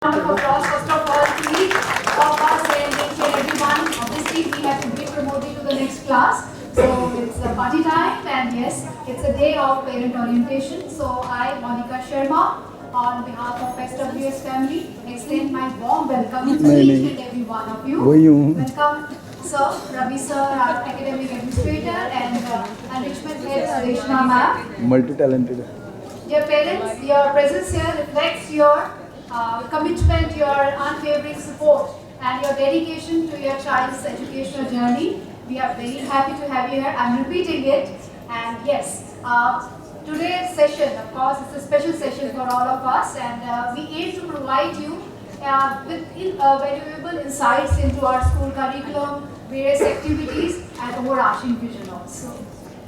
Round of applause first of all to each of us and each and everyone. Obviously, we have to be promoted to the next class. So it's a party time, and yes, it's a day of parent orientation. So I, Monica Sharma, on behalf of SWS family, extend my warm welcome to each and every one of you. Welcome, Sir Ravi Sir, our academic administrator, and enrichment head Reshna ma'am. Multi-talented. Dear parents, your presence here reflects your commitment, your unwavering support, and your dedication to your child's educational journey. We are very happy to have you here. I'm repeating it. And yes, today's session, of course, it's a special session for all of us, and we aim to provide you with valuable insights into our school curriculum, various activities, and overarching vision also.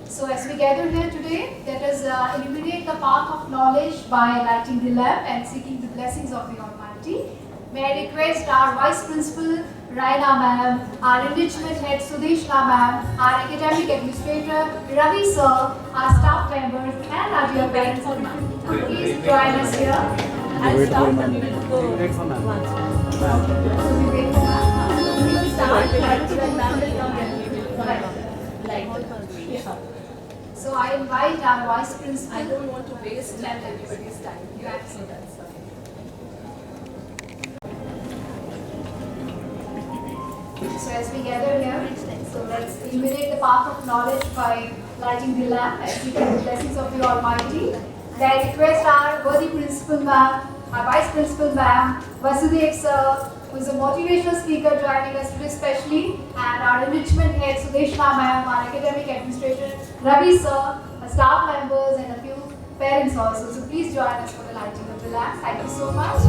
So as we gather here today, let us illuminate the path of knowledge by lighting the lamp and seeking the blessings of the Almighty. May I request our Vice Principal, Raina ma'am, our enrichment head, Sudeshna ma'am, our academic administrator, Ravi sir, our staff members, and our dear parents to please join us here. I'll start the video. Wait for ma'am. We will start with ma'am will come and So I invite our Vice Principal. I don't want to waste everybody's time. You have to say that, sir. So as we gather here, so let's illuminate the path of knowledge by lighting the lamp and seeking the blessings of the Almighty. May I request our worthy Principal ma'am, our Vice Principal ma'am, Vasudev sir, who is a motivational speaker joining us today specially, and our enrichment head Sudeshna ma'am, our academic administrator Ravi sir, our staff members, and a few parents also. So please join us for the lighting of the lamp. Thank you so much.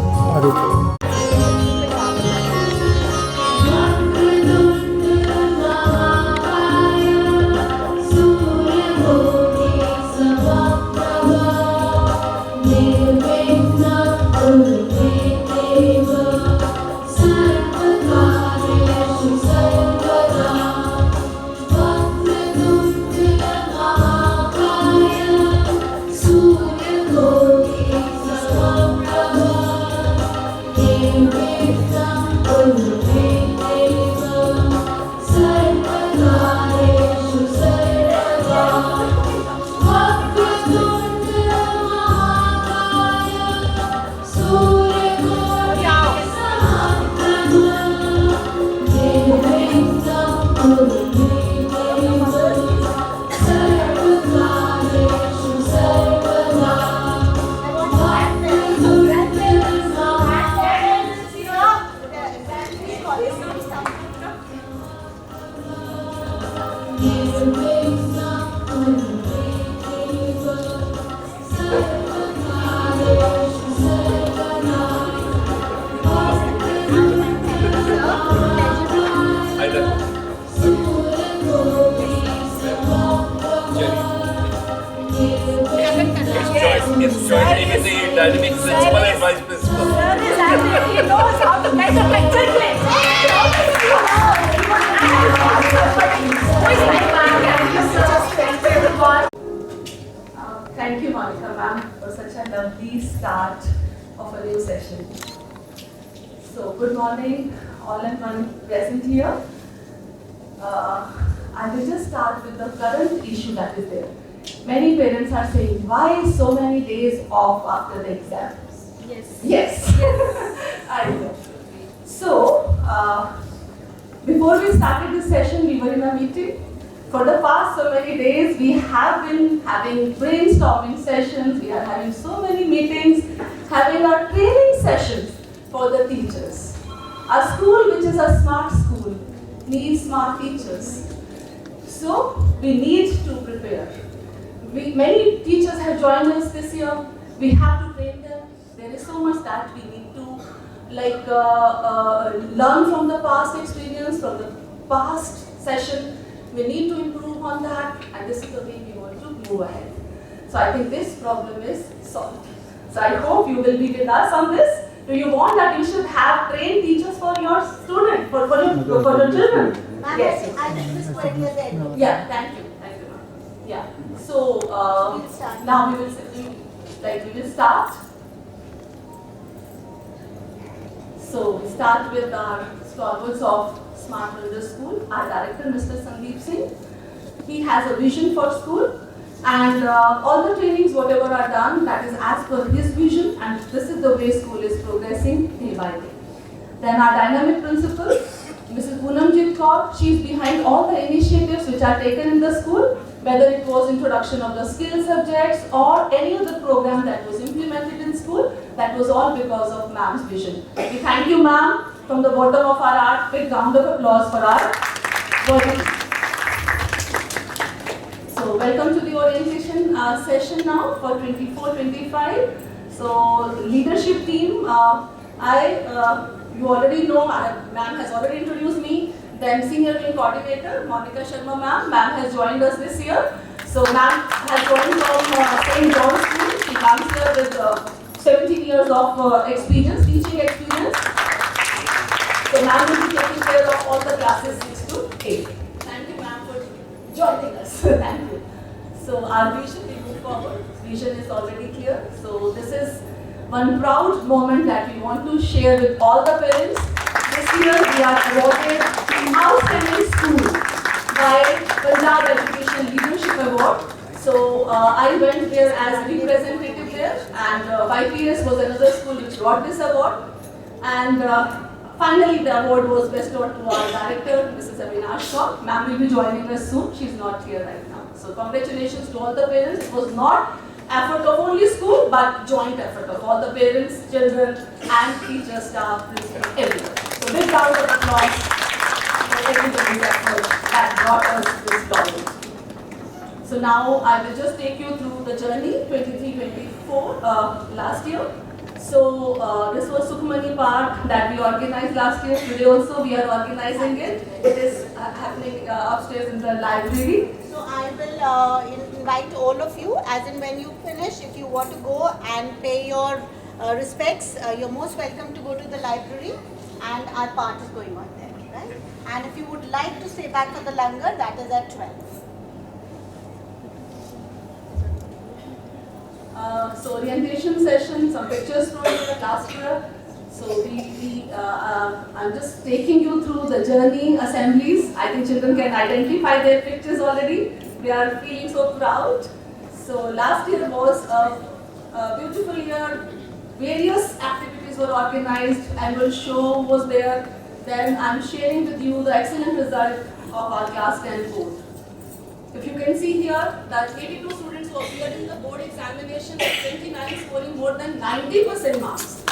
It's jointly with the dynamic principal and vice principal. He knows how to make a picture clip. Thank you, Monica ma'am, for such a lovely start of a new session. So, good morning, all and one present here. I will just start with the current issue that is there. Many parents are saying, why so many days off after the exams? Yes. I know. So, before we started this session, we were in a meeting. For the past so many days, we have been having brainstorming sessions, we are having so many meetings, having our training sessions for the teachers. A school which is a smart school needs smart teachers. So, we need to prepare. Many teachers have joined us this year. We have to train them. There is so much that we need to learn from the past experience, from the past session. We need to improve on that, and this is the way we want to move ahead. So I think this problem is solved. So I hope you will be with us on this. Do you want that you should have trained teachers for your students, for your children? Yes. I think this point was there. Yeah, thank you. Yeah. So now we will start. So we start with our stalwarts of Smart Builder School, our director, Mr. Sandeep Singh. He has a vision for school, and all the trainings, whatever are done, that is as per his vision, and this is the way school is progressing day by day. Then our dynamic principal, Mrs. Poonamjit Kaur, she is behind all the initiatives which are taken in the school, whether it was introduction of the skill subjects or any other program that was implemented in school, that was all because of ma'am's vision. We thank you, ma'am, from the bottom of our heart. Big round of applause for our body. So welcome to the orientation session now for 24-25. So leadership team, you already know, ma'am has already introduced me. Then senior wing coordinator, Monica Sharma ma'am. Ma'am has joined us this year. So ma'am has joined from St. John's School. She comes here with 17 years of experience, teaching experience. So ma'am will be taking care of all the classes 6 to 8. Thank you ma'am for joining us. Thank you. So our vision, we move forward. Vision is already clear. So this is one proud moment that we want to share with all the parents. This year we are awarded Outstanding School by Punjab Education Leadership Award. So I went there as representative there, and YPS was another school which got this award. And finally the award was bestowed to our director, Mrs. Avinash Kaur. Ma'am will be joining us soon. She is not here right now. So congratulations to all the parents. It was not effort of only school, but joint effort of all the parents, children, and teachers, staff, principal, everyone. So big round of applause for everybody's effort that brought us this problem. So now I will just take you through the journey 23-24 last year. So this was Sukhmani Park that we organized last year. Today also we are organizing it. It is happening upstairs in the library. So I will invite all of you, as in when you finish, if you want to go and pay your respects, you're most welcome to go to the library, and our part is going on there, right? And if you would like to stay back for the langar, that is at 12. So orientation session, some pictures from the last year. So I'm just taking you through the journey assemblies. I think children can identify their pictures already. They are feeling so proud. So last year was a beautiful year. Various activities were organized. Annual show was there. Then I'm sharing with you the excellent result of our class 10 board. If you can see here that 82 students who appeared in the board examination with 29 scoring more than 90% marks.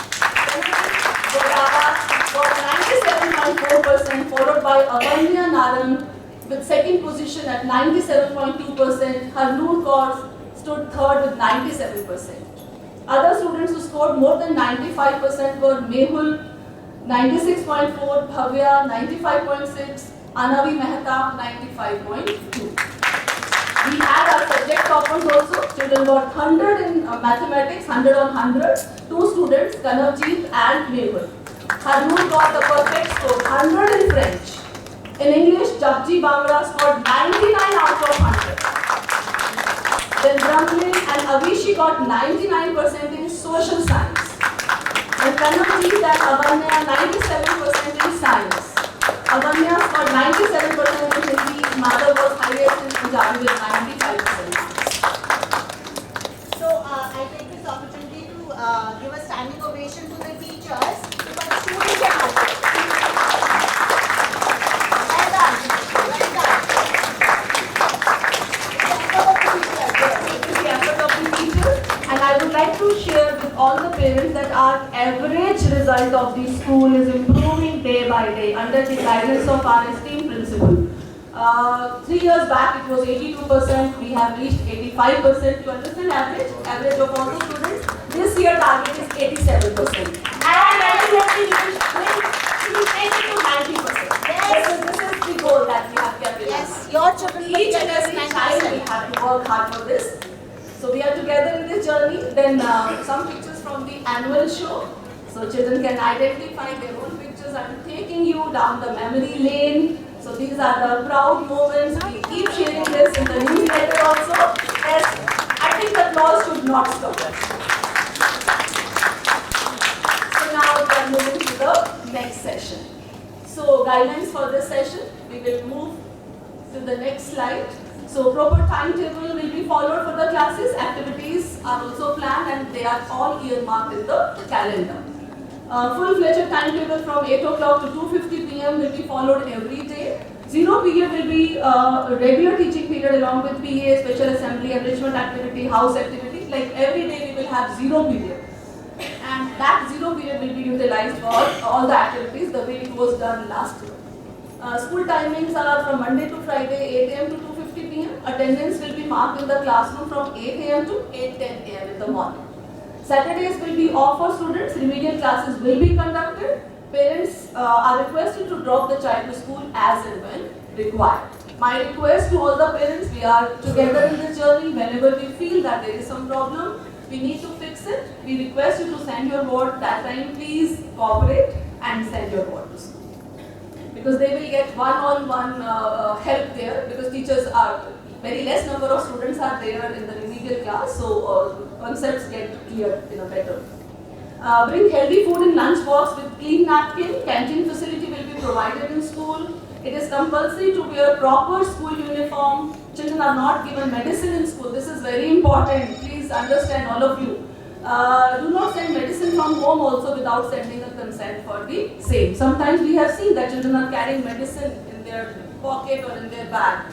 Godara got 97.4%, followed by Avanya Narang with second position at 97.2%. Harnoor Kaur stood third with 97%. Other students who scored more than 95% were Mehul 96.4, Bhavya 95.6, Anavi Mehta 95.2. We had our subject toppers also. Children got 100 in mathematics, 100 on 100. Two students, Kanavjeet and Mehul. Harnoor got the perfect score, 100 in French. In English, Japji Bamra scored 99 out of 100. Then Brahmin and Avishi got 99% in social science. And Kanavjeet and Avanya 97% in science. Avanya got 97% in Hindi. Mother was highest in Punjabi with 95%. So I take this opportunity to give a standing ovation to the teachers, because students are out there. Well done. Well done. It is the effort of the teachers, and I would like to share with all the parents that our average result of the school is improving day by day under the guidance of our esteemed principal. 3 years back it was 82%, we have reached 85%. You understand average? Average of all the students. This year target is 87%. And definitely we will take it to 90%. Yes. This is the goal that we have kept in Yes, mind. your children will Each get and this every child will 90%. have to work hard for this. So we are together in this journey. Then some pictures from the annual show. So children can identify their own pictures. I'm taking you down the memory lane. So these are the proud moments. We keep sharing this in the newsletter also. Yes, I think the applause should not stop us. So now we are moving to the the next session. So guidelines for this session, we will move to the next slide. So proper timetable will be followed for the classes. Activities are also planned and they are all earmarked in the calendar. Full-fledged timetable from 8 o'clock to 2:50 p.m. will be followed every day. 0 period will be regular teaching period along with PA, special assembly, enrichment activity, house activity. Like every day we will have 0 period. And that 0 period will be utilized for all the activities the way it was done last year. School timings are from Monday to Friday, 8 a.m. to 2:50 p.m. Attendance will be marked in the classroom from 8 a.m. to 8:10 a.m. in the morning. Saturdays will be off for students. Remedial classes will be conducted. Parents are requested to drop the child to school as and when required. My request to all the parents, we are together in this journey. Whenever we feel that there is some problem, we need to fix it. We request you to send your ward that time. Please cooperate and send your ward to school. Because they will get one-on-one help there, because teachers are, very less number of students are there in the remedial class, so concepts get clear in a better way. Bring healthy food in lunch box with clean napkin. Canteen facility will be provided in school. It is compulsory to wear proper school uniform. Children are not given medicine in school. This is very important. Please understand, all of you. Do not send medicine from home also without sending a consent for the same. Sometimes we have seen that children are carrying medicine in their pocket or in their bag.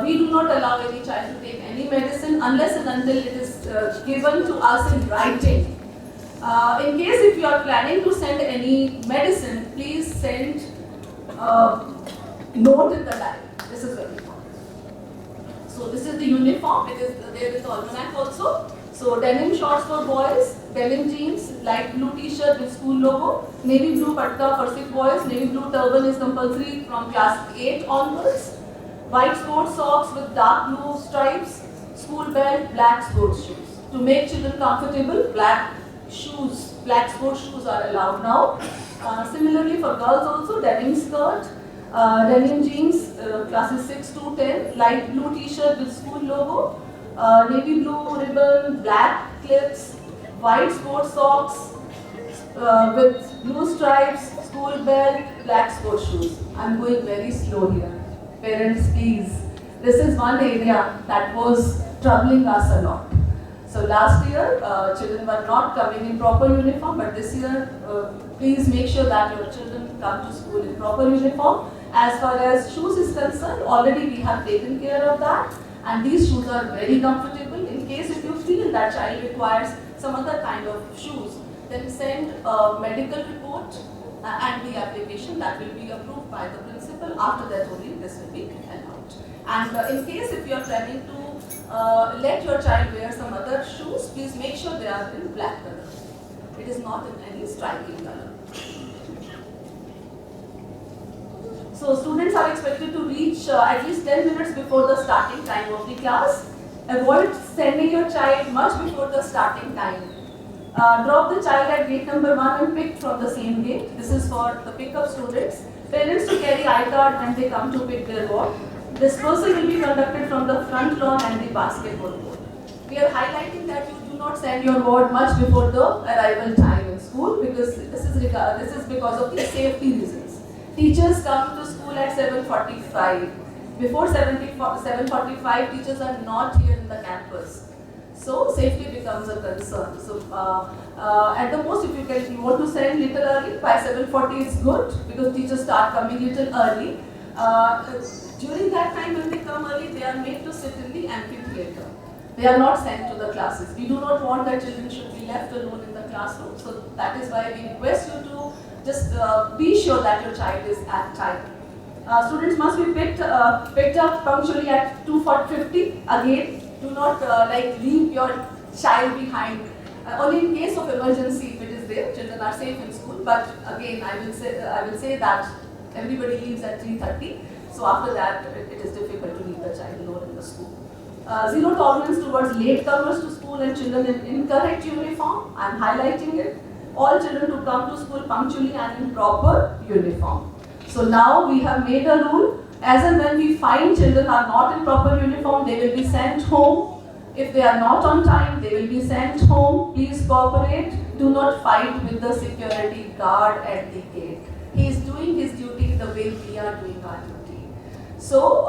We do not allow any child to take any medicine unless and until it is given to us in writing. In case if you are planning to send any medicine, please send note in the diary. This is very important. So this is the uniform. It is there in the almanac also. So denim shorts for boys, denim jeans, light blue t-shirt with school logo, navy blue patka for 6 boys, navy blue turban is compulsory from class 8 onwards, white sports socks with dark blue stripes, school belt, black sports shoes. To make children comfortable, black shoes, black sports shoes are allowed now. Similarly for girls also, denim skirt, denim jeans, classes 6 to 10, light blue t-shirt with school logo, navy blue ribbon, black clips, white sports socks with blue stripes, school belt, black sports shoes. I'm going very slow here. Parents, please. This is one area that was troubling us a lot. So last year, children were not coming in proper uniform, but this year, please make sure that your children come to school in proper uniform. As far as shoes is concerned, already we have taken care of that, and these shoes are very comfortable. In case if you feel that child requires some other kind of shoes, then send a medical report and the application that will be approved by the principal. After that only this will be allowed. And in case if you are planning to let your child wear some other shoes, please make sure they are in black color. It is not in any striking color. So students are expected to reach at least 10 minutes before the starting time of the class. Avoid sending your child much before the starting time. Drop the child at gate number 1 and pick from the same gate. This is for the pickup students. Parents to carry I-card when they come to pick their ward. Dispersal will be conducted from the front lawn and the basketball court. We are highlighting that you do not send your ward much before the arrival time in school, because this is because of the safety reasons. Teachers come to school at 7:45. Before 7:45, teachers are not here in the campus. So safety becomes a concern. So at the most, if you want to send little early, by 7:40 is good, because teachers start coming little early. During that time when they come early, they are made to sit in the amphitheater. They are not sent to the classes. We do not want that children should be left alone in the classroom. So that is why we request you to just be sure that your child is at time. Students must be picked up punctually at 2:50. Again, do not leave your child behind. Only in case of emergency, if it is there, children are safe in school. But again, I will say that everybody leaves at 3:30. So after that, it is difficult to leave the child alone in the school. Zero tolerance towards latecomers to school and children in incorrect uniform. I am highlighting it. All children to come to school punctually and in proper uniform. So now we have made a rule. As and when we find children are not in proper uniform, they will be sent home. If they are not on time, they will be sent home. Please cooperate. do not fight with the security guard at the gate. He is doing his duty the way we are doing our duty. So,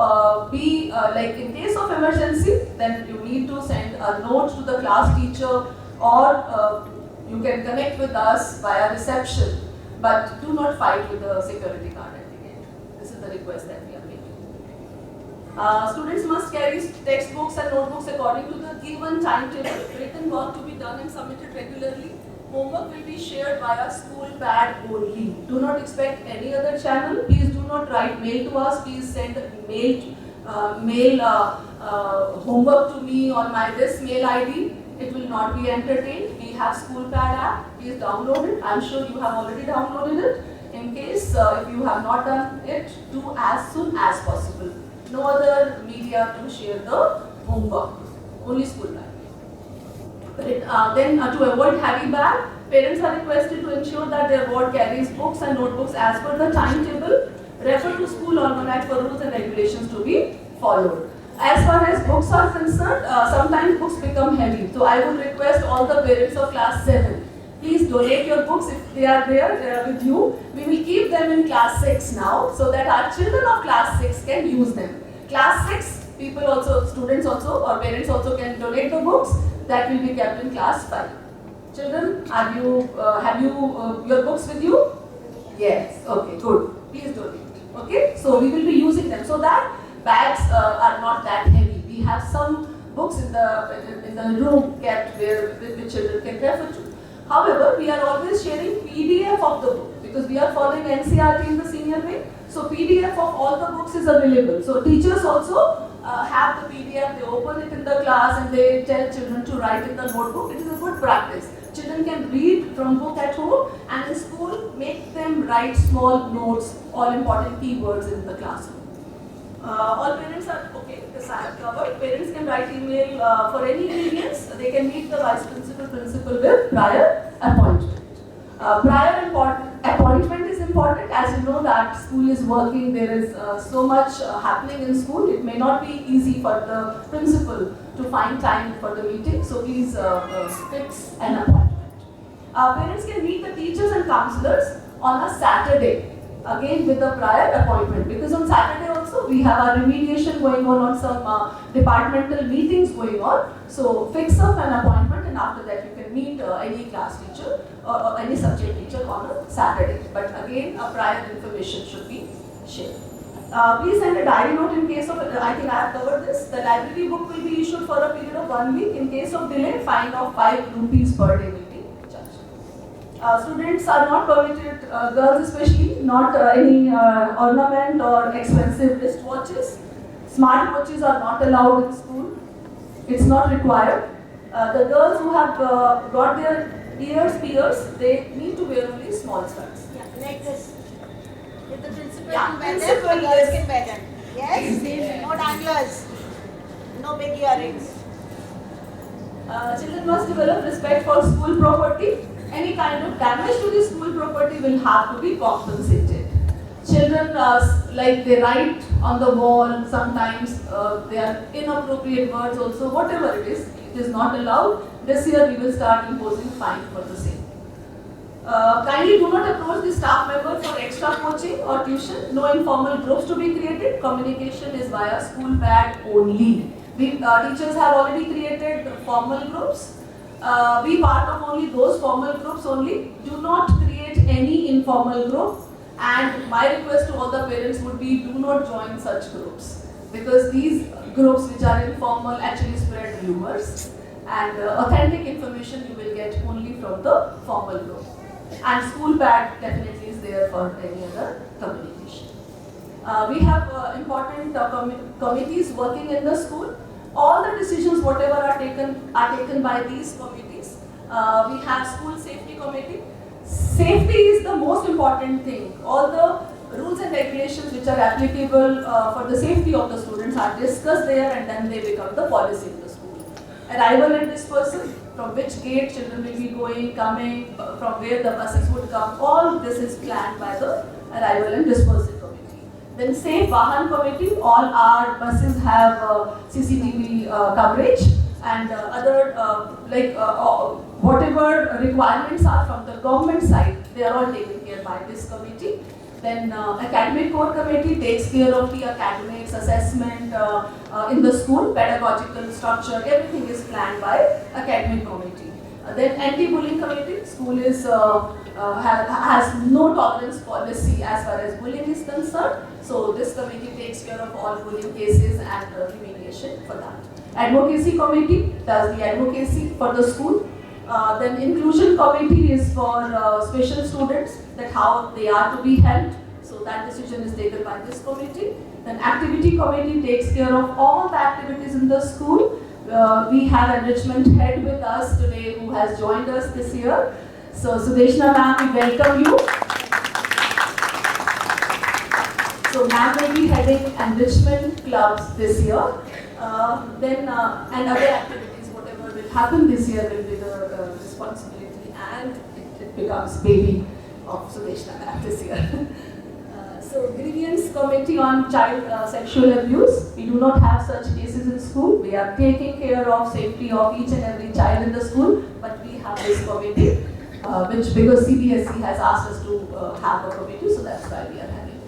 like in case of emergency, then you need to send a note to the class teacher, or you can connect with us via reception, but do not fight with the security guard at the gate. This is the request that we are making. Students must carry textbooks and notebooks according to the given timetable. Written work to be done and submitted regularly. Homework will be shared via school pad only. Do not expect any other channel. Please do not write mail to us. Please send mail homework to me on this mail ID. It will not be entertained. We have school pad app. Please download it. I'm sure you have already downloaded it. In case if you have not done it, do as soon as possible. No other media to share the homework. Only school pad. Then to avoid heavy bag, parents are requested to ensure that their ward carries books and notebooks as per the timetable. Refer to school almanac for rules and regulations to be followed. As far as books are concerned, sometimes books become heavy. So I would request all the parents of class 7, please donate your books if they are there with you. We will keep them in class 6 now, so that our children of class 6 can use them. Class 6, people also, students also, or parents also can donate the books. That will be kept in class 5. Children, have you your books with you? Yes. Okay, good. Please donate. Okay, so we will be using them so that bags are not that heavy. We have some books in the room kept where the children can refer to. However, we are always sharing PDF of the book because we are following NCERT in the senior way. So PDF of all the books is available. So teachers also have the PDF, they open it in the class and they tell children to write in the notebook. It is a good practice. Children can read from book at home, and in school make them write small notes, all important keywords in the classroom. All parents are okay, this I have covered. Parents can write email for any grievance. They can meet the vice principal with prior appointment. Prior appointment is important. As you know that school is working, there is so much happening in school. It may not be easy for the principal to find time for the meeting. So please fix an appointment. Parents can meet the teachers and counselors on a Saturday, again with the prior appointment, because on Saturday also we have our remediation going on some departmental meetings going on. So fix up an appointment, and after that you can meet any class teacher or any subject teacher on a Saturday. But again, prior information should be shared. Please send a diary note in case of, I think I have covered this. The library book will be issued for a period of 1 week. In case of delay, fine of 5 rupees per day will be charged. Students are not permitted, girls especially, not any ornament or expensive wristwatches. Smart watches are not allowed in school. It's not required. The girls who have got their ears pierced, they need to wear only small studs. Yeah, like this. If the principal Yeah, can wear them, principal, the girls yes. can wear them. Yes? No danglers. No big earrings. Children must develop respect for school property. Any kind of damage to the school property will have to be compensated. Children, like they write on the wall, sometimes they are inappropriate words also, whatever it is not allowed. This year we will start imposing fine for the same. Kindly do not approach the staff member for extra coaching or tuition. No informal groups to be created. Communication is via school pad only. Teachers have already created formal groups. Be part of only those formal groups only. Do not create any informal group. And my request to all the parents would be, do not join such groups, because these groups which are informal actually spread rumors, and authentic information you will get only from the formal group. And school pad definitely is there for any other communication. We have important committees working in the school. All the decisions whatever are taken by these committees. We have school safety committee. Safety is the most important thing. All the rules and regulations which are applicable for the safety of the students are discussed there, and then they become the policy in the school. Arrival and dispersal, from which gate children will be going, coming, from where the buses would come, all this is planned by the arrival and dispersal committee. Then Safe Vahan committee, all our buses have CCTV coverage, and other whatever requirements are from the government side, they are all taken care by this committee. Then academic core committee takes care of the academics, assessment in the school, pedagogical structure, everything is planned by academic committee. Then anti-bullying committee, school is has no tolerance policy as far as bullying is concerned. So this committee takes care of all bullying cases and remediation for that. Advocacy committee does the advocacy for the school. Then inclusion committee is for special students, that how they are to be helped. So that decision is taken by this committee. Then activity committee takes care of all the activities in the school. We have enrichment head with us today who has joined us this year. So Sudeshna ma'am, we welcome you. So ma'am will be heading enrichment clubs this year. And other activities, whatever will happen this year will be the responsibility, and it becomes baby of Sudeshna ma'am this year. So grievance committee on child sexual abuse. We do not have such cases in school. We are taking care of safety of each and every child in the school, but we have this committee, which because CBSE has asked us to have a committee, so that's why we are having it.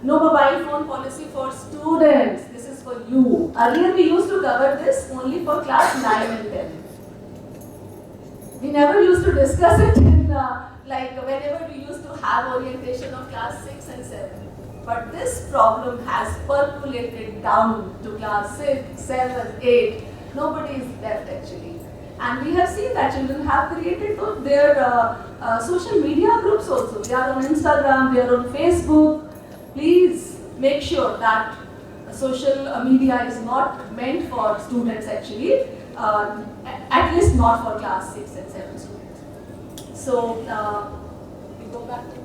No mobile phone policy for students. This is for you. Earlier we used to cover this only for class 9 and 10. We never used to discuss it in whenever we used to have orientation of class 6 and 7. But this problem has percolated down to class 6, 7, 8. Nobody is left actually. And we have seen that children have created their social media groups also. They are on Instagram, they are on Facebook. Please make sure that social media is not meant for students actually, at least not for class 6 and 7 students. So we go back to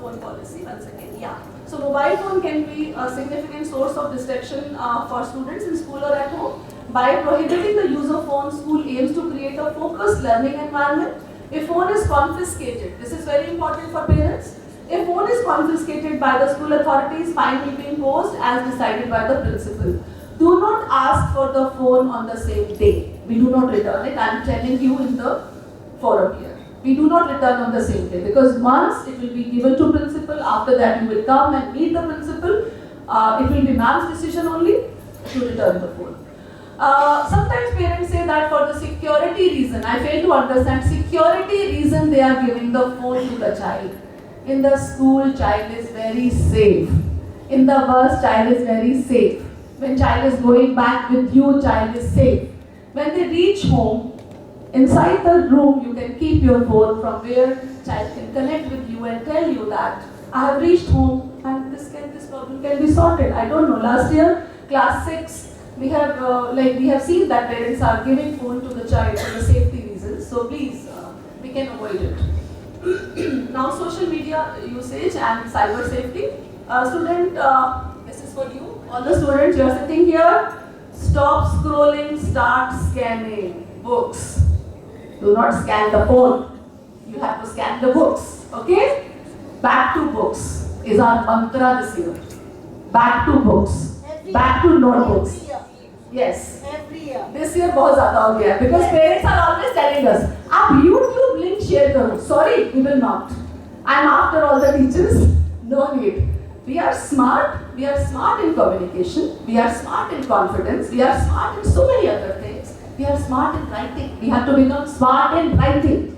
phone policy once again. Yeah. So mobile phone can be a significant source of distraction for students in school or at home. By prohibiting the use of phone, school aims to create a focused learning environment. If phone is confiscated, this is very important for parents. If phone is confiscated by the school authorities, fine will be imposed as decided by the principal. Do not ask for the phone on the same day. We do not return it. I am telling you in the forum here. We do not return on the same day, because once it will be given to principal, after that you will come and meet the principal. It will be ma'am's decision only to return the phone. Sometimes parents say that for the security reason, I fail to understand, security reason they are giving the phone to the child. In the school, child is very safe. In the bus, child is very safe. When child is going back with you, child is safe. When they reach home, inside the room, you can keep your phone from where child can connect with you and tell you that I have reached home and this problem can be sorted. I don't know. Last year, class 6, we have seen that parents are giving phone to the child for the safety reasons. So please, we can avoid it. Now, social media usage and cyber safety. Student, this is for you. All the students, you are sitting here. Stop scrolling. Start scanning books. Do not scan the phone. You have to scan the books. Okay? Back to books is our mantra this year. Back to books. Back to notebooks. Every year. Yes. Every year. This year बहुत ज़्यादा हो गया, because parents are always telling us, आप YouTube link share करो. Sorry, we will not. I'm after all the teachers. No need. We are smart. We are smart in communication. We are smart in confidence. We are smart in so many other things. We are smart in writing. We have to become smart in writing.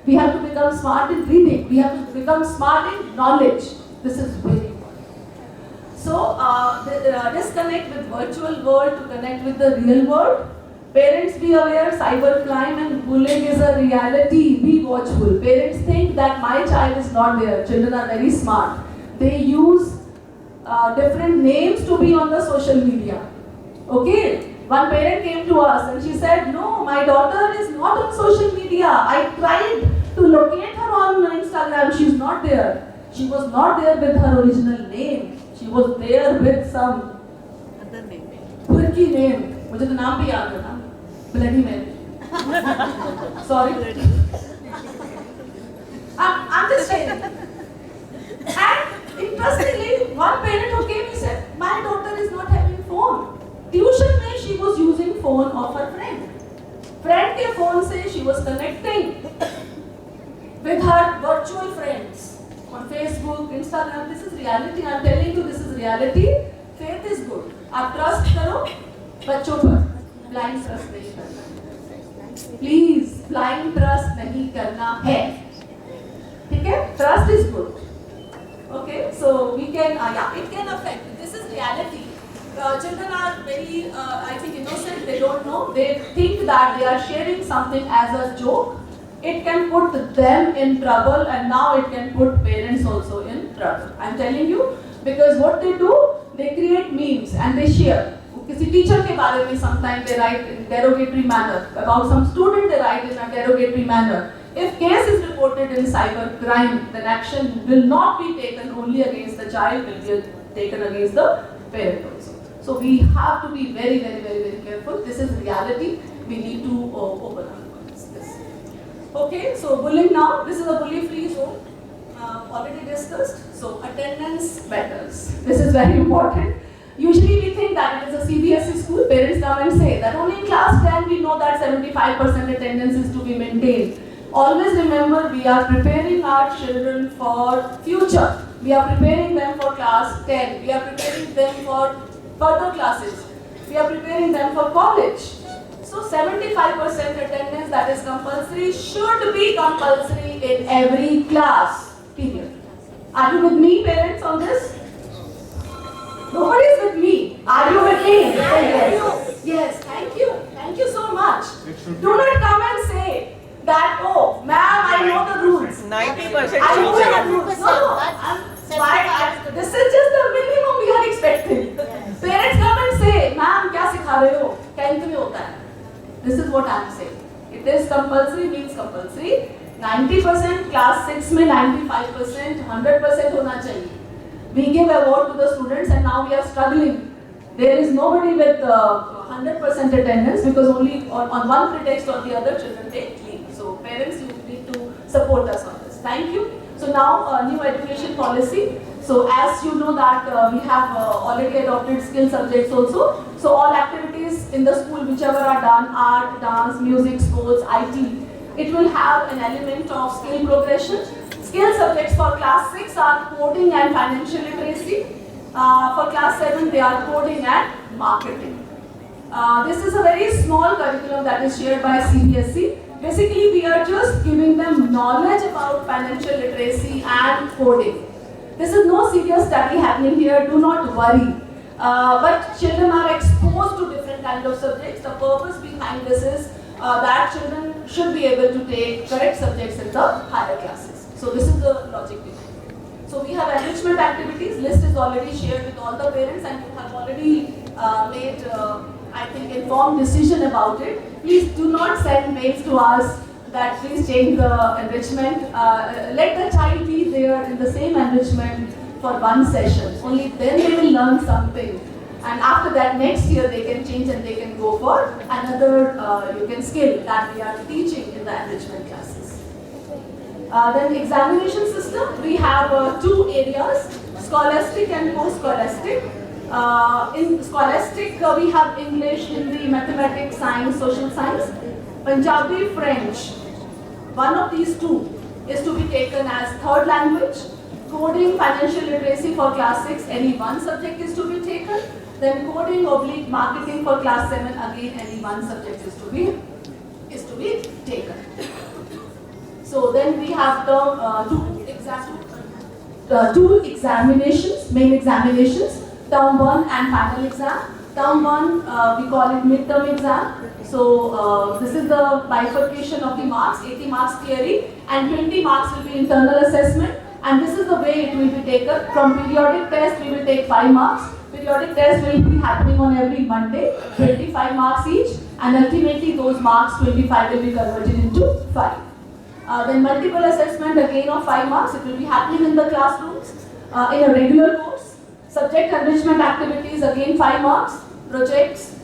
We have to become smart in reading. We have to become smart in knowledge. This is very important. So, disconnect with virtual world to connect with the real world. Parents, be aware, cybercrime and bullying is a reality. Be watchful. Parents think that my child is not there. Children are very smart. They use different names to be on the social media. Okay? One parent came to us and she said, no, my daughter is not on social media. I tried to locate her on Instagram. She's not there. She was not there with her original name. She was there with some other name. Turkey name. मुझे तो नाम भी याद है ना. Bloody Mary. Sorry. I'm just saying. And interestingly, one parent who came, he said, my daughter is not having phone. Tuition mein she was using phone of her friend. Friend के phone से she was connecting with her virtual friends on Facebook, Instagram. This is reality. I'm telling you, this is reality. Faith is good. आप trust करो बच्चों पर. Blind trust नहीं करना. Please, blind trust नहीं करना है. ठीक है? Trust is good. Okay, so we can, it can affect. This is reality. Children are very, I think, innocent. They don't know. They think that they are sharing something as a joke. It can put them in trouble, and now it can put parents also in trouble. I'm telling you, because what they do, they create memes and they share. किसी teacher के बारे में sometimes they write in derogatory manner. About some student they write in a derogatory manner. If case is reported in cyber crime, then action will not be taken only against the child, will be taken against the parent also. So we have to be very, very, very, very careful. This is reality. We need to open up this. Okay, so bullying now. This is a bully-free zone. Already discussed. So attendance matters. This is very important. Usually we think that it is a CBSE school. Parents come and say that only in class 10 we know that 75% attendance is to be maintained. Always remember, we are preparing our children for future. We are preparing them for class 10. We are preparing them for further classes. We are preparing them for college. So 75% attendance that is compulsory should be compulsory in every class. Period. Are you with me, parents, on this? Nobody is with me. Are you with me? Yes. Yes. Thank you. Thank you so much. Do not come and say that, oh, ma'am, I know the rules. 90% I know the rules. No, this is just the minimum we are expecting. Parents come and say, ma'am, क्या सिखा रहे हो? 10th में होता है. This is what I am saying. It is compulsory means compulsory. 90% class 6 में 95%, 100% होना चाहिए. We give award to the students and now we are struggling. There is nobody with 100% attendance because only on one pretext or the other children take leave. So parents, you need to support us on this. Thank you. So now new education policy. So as you know that we have already adopted skill subjects also. So all activities in the school whichever are done, art, dance, music, sports, IT, it will have an element of skill progression. Skill subjects for class 6 are coding and financial literacy. For class 7 they are coding and marketing. This is a very small curriculum that is shared by CBSE. Basically we are just giving them knowledge about financial literacy and coding. This is no serious study happening here, do not worry. But children are exposed to different kinds of subjects. The purpose behind this is that children should be able to take correct subjects in the higher classes. So this is the logic behind it. So we have enrichment activities. List is already shared with all the parents and you have already made, I think, informed decision about it. Please do not send mails to us that please change the enrichment. Let the child be there in the same enrichment for one session. Only then they will learn something. And after that, next year they can change and they can go for another skill that we are teaching in the enrichment classes. Then examination system, we have two areas, scholastic and post-scholastic. In scholastic, we have English, Hindi, mathematics, science, social science. Punjabi, French, one of these two is to be taken as third language. Coding, financial literacy for class 6, any one subject is to be taken. Then coding / marketing for class 7, again any one subject is to be taken. So then we have two examinations, main examinations, term 1 and final exam. Term 1, we call it midterm exam. So this is the bifurcation of the marks, 80 marks theory and 20 marks will be internal assessment. And this is the way it will be taken. From periodic test, we will take 5 marks. Periodic test will be happening on every Monday, 25 marks each. And ultimately those marks, 25 will be converted into 5. Then multiple assessment again of 5 marks. It will be happening in the classrooms in a regular course. Subject enrichment activities again 5 marks. Projects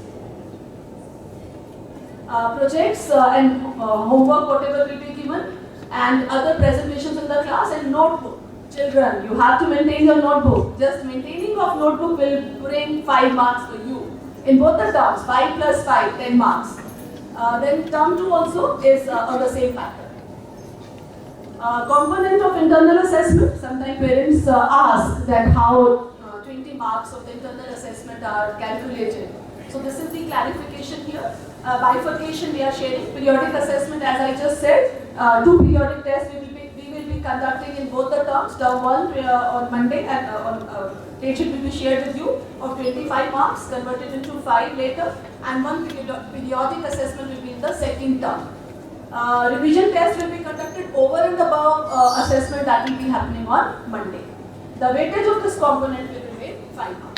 and homework whatever will be given. And other presentations in the class and notebook. Children, you have to maintain your notebook. Just maintaining of notebook will bring 5 marks for you. In both the terms, 5 plus 5, 10 marks. Then term 2 also is on the same pattern. Component of internal assessment. Sometimes parents ask that how 20 marks of the internal assessment are calculated. So this is the clarification here. Bifurcation we are sharing. Periodic assessment, as I just said, 2 periodic tests we will be conducting in both the terms. Term 1 on Monday and date will be shared with you of 25 marks converted into 5 later, and 1 periodic assessment will be in the second term. Revision test will be conducted over and above assessment that will be happening on Monday. The weightage of this component will remain 5 marks.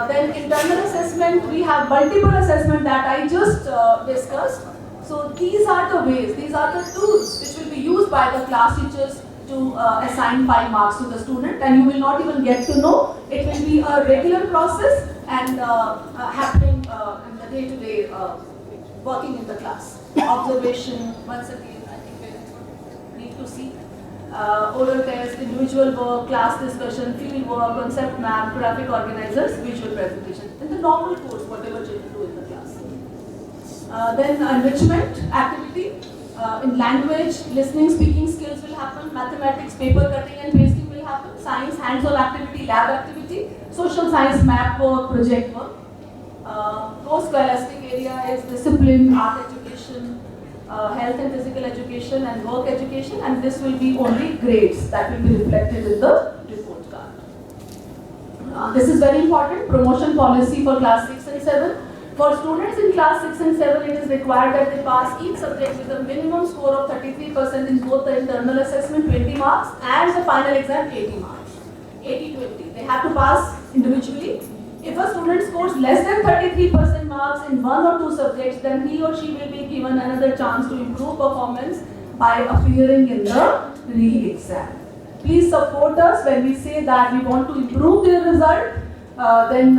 Then internal assessment, we have multiple assessment that I just discussed. So these are the ways, these are the tools which will be used by the class teachers to assign 5 marks to the student, and you will not even get to know. It will be a regular process and happening in the day-to-day working in the class. Observation, once again, I think parents would need to see. Oral test, individual work, class discussion, field work, concept map, graphic organizers, visual presentation. In the normal course, whatever children do in the class. Then enrichment activity. In language, listening, speaking skills will happen. Mathematics, paper cutting and pasting will happen. Science, hands-on activity, lab activity. Social science, map work, project work. Post-scholastic area is discipline, art education, health and physical education, and work education, and this will be only grades that will be reflected in the report card. This is very important. Promotion policy for class 6 and 7. For students in class 6 and 7, it is required that they pass each subject with a minimum score of 33% in both the internal assessment, 20 marks, and the final exam, 80 marks. 80-20. They have to pass individually. If a student scores less than 33% marks in 1 or 2 subjects, then he or she will be given another chance to improve performance by appearing in the re-exam. Please support us when we say that we want to improve their result. Then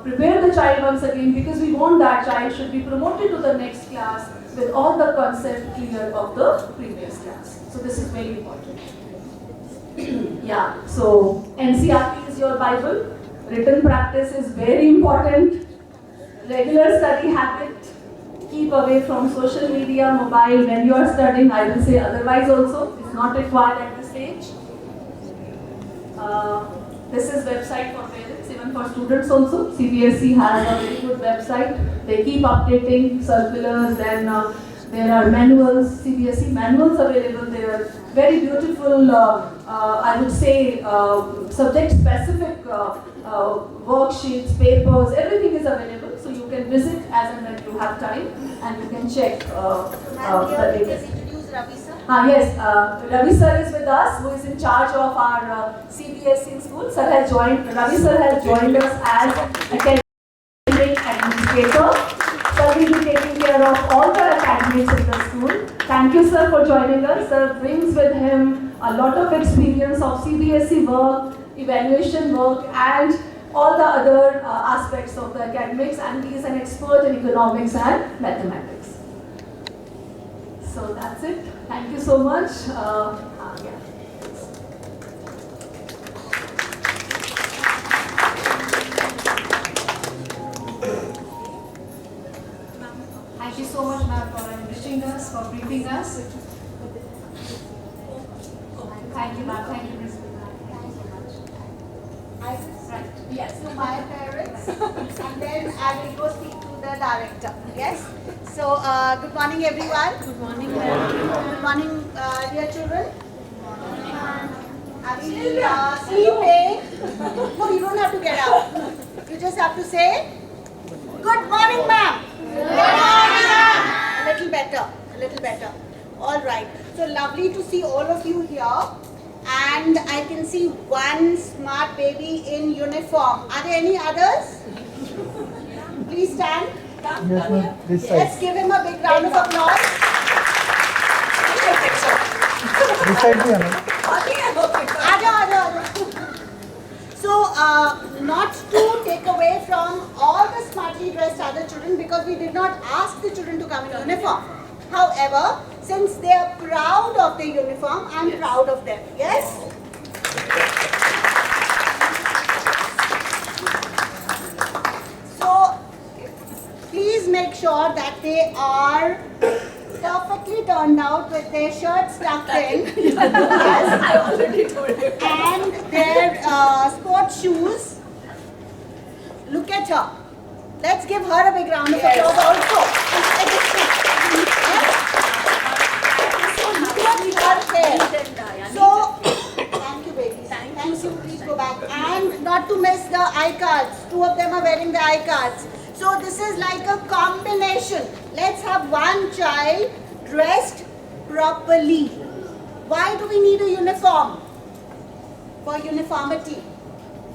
prepare the child once again, because we want that child should be promoted to the next class with all the concept clear of the previous class. So this is very important. Yeah, so NCERT is your Bible. Written practice is very important. Regular study habit. Keep away from social media, mobile when you are studying. I will say otherwise also. It's not required at this stage. This is website for parents, even for students also. CBSE has a very good website. They keep updating circulars, and there are manuals, CBSE manuals available there. Very beautiful, I would say, subject-specific worksheets, papers, everything is available. So you can visit as and when you have time, and you can check the latest. Introduce Ravi sir. Yes, Ravi sir is with us, who is in charge of our CBSE school. Ravi sir has joined us as academic administrator. Sir will be taking care of all the academics in the school. Thank you, sir, for joining us. Sir brings with him a lot of experience of CBSE work, evaluation work, and all the other aspects of the academics, and he is an expert in economics and mathematics. So that's it. Thank you so much. Yeah. Thank you so much, ma'am, for enriching us, for briefing us. Thank you, ma'am. Thank you, Principal. Thank you so much. I will Right. yes to my parents, and then I will go speak to the director. Yes. So good morning, everyone. Good morning, Good morning, dear children. Are you sleeping? No, you don't have to get up. You just have to say, "Good morning, ma'am." Good morning, ma'am. A little better. A little better. All right. So lovely to see all of you here. And I can see one smart baby in uniform. Are there any others? Please stand. Yes, ma'am. This side. Let's give him a big round of applause. This side bhi hai, ma'am. Aaja. So, not to take away from all the smartly dressed other children, because we did not ask the children to come in uniform. However, since they are proud of their uniform, I'm proud of them. Yes? So, please make sure that they are perfectly turned out with their shirts tucked in. Yes. I already told you. And their sports shoes. Look at her. Let's give her a big round of applause also. So, thank you, babies. Thank you. Please go back. And not to miss the eye cards. 2 of them are wearing the eye cards. So this is like a combination. Let's have one child dressed properly. Why do we need a uniform? For uniformity.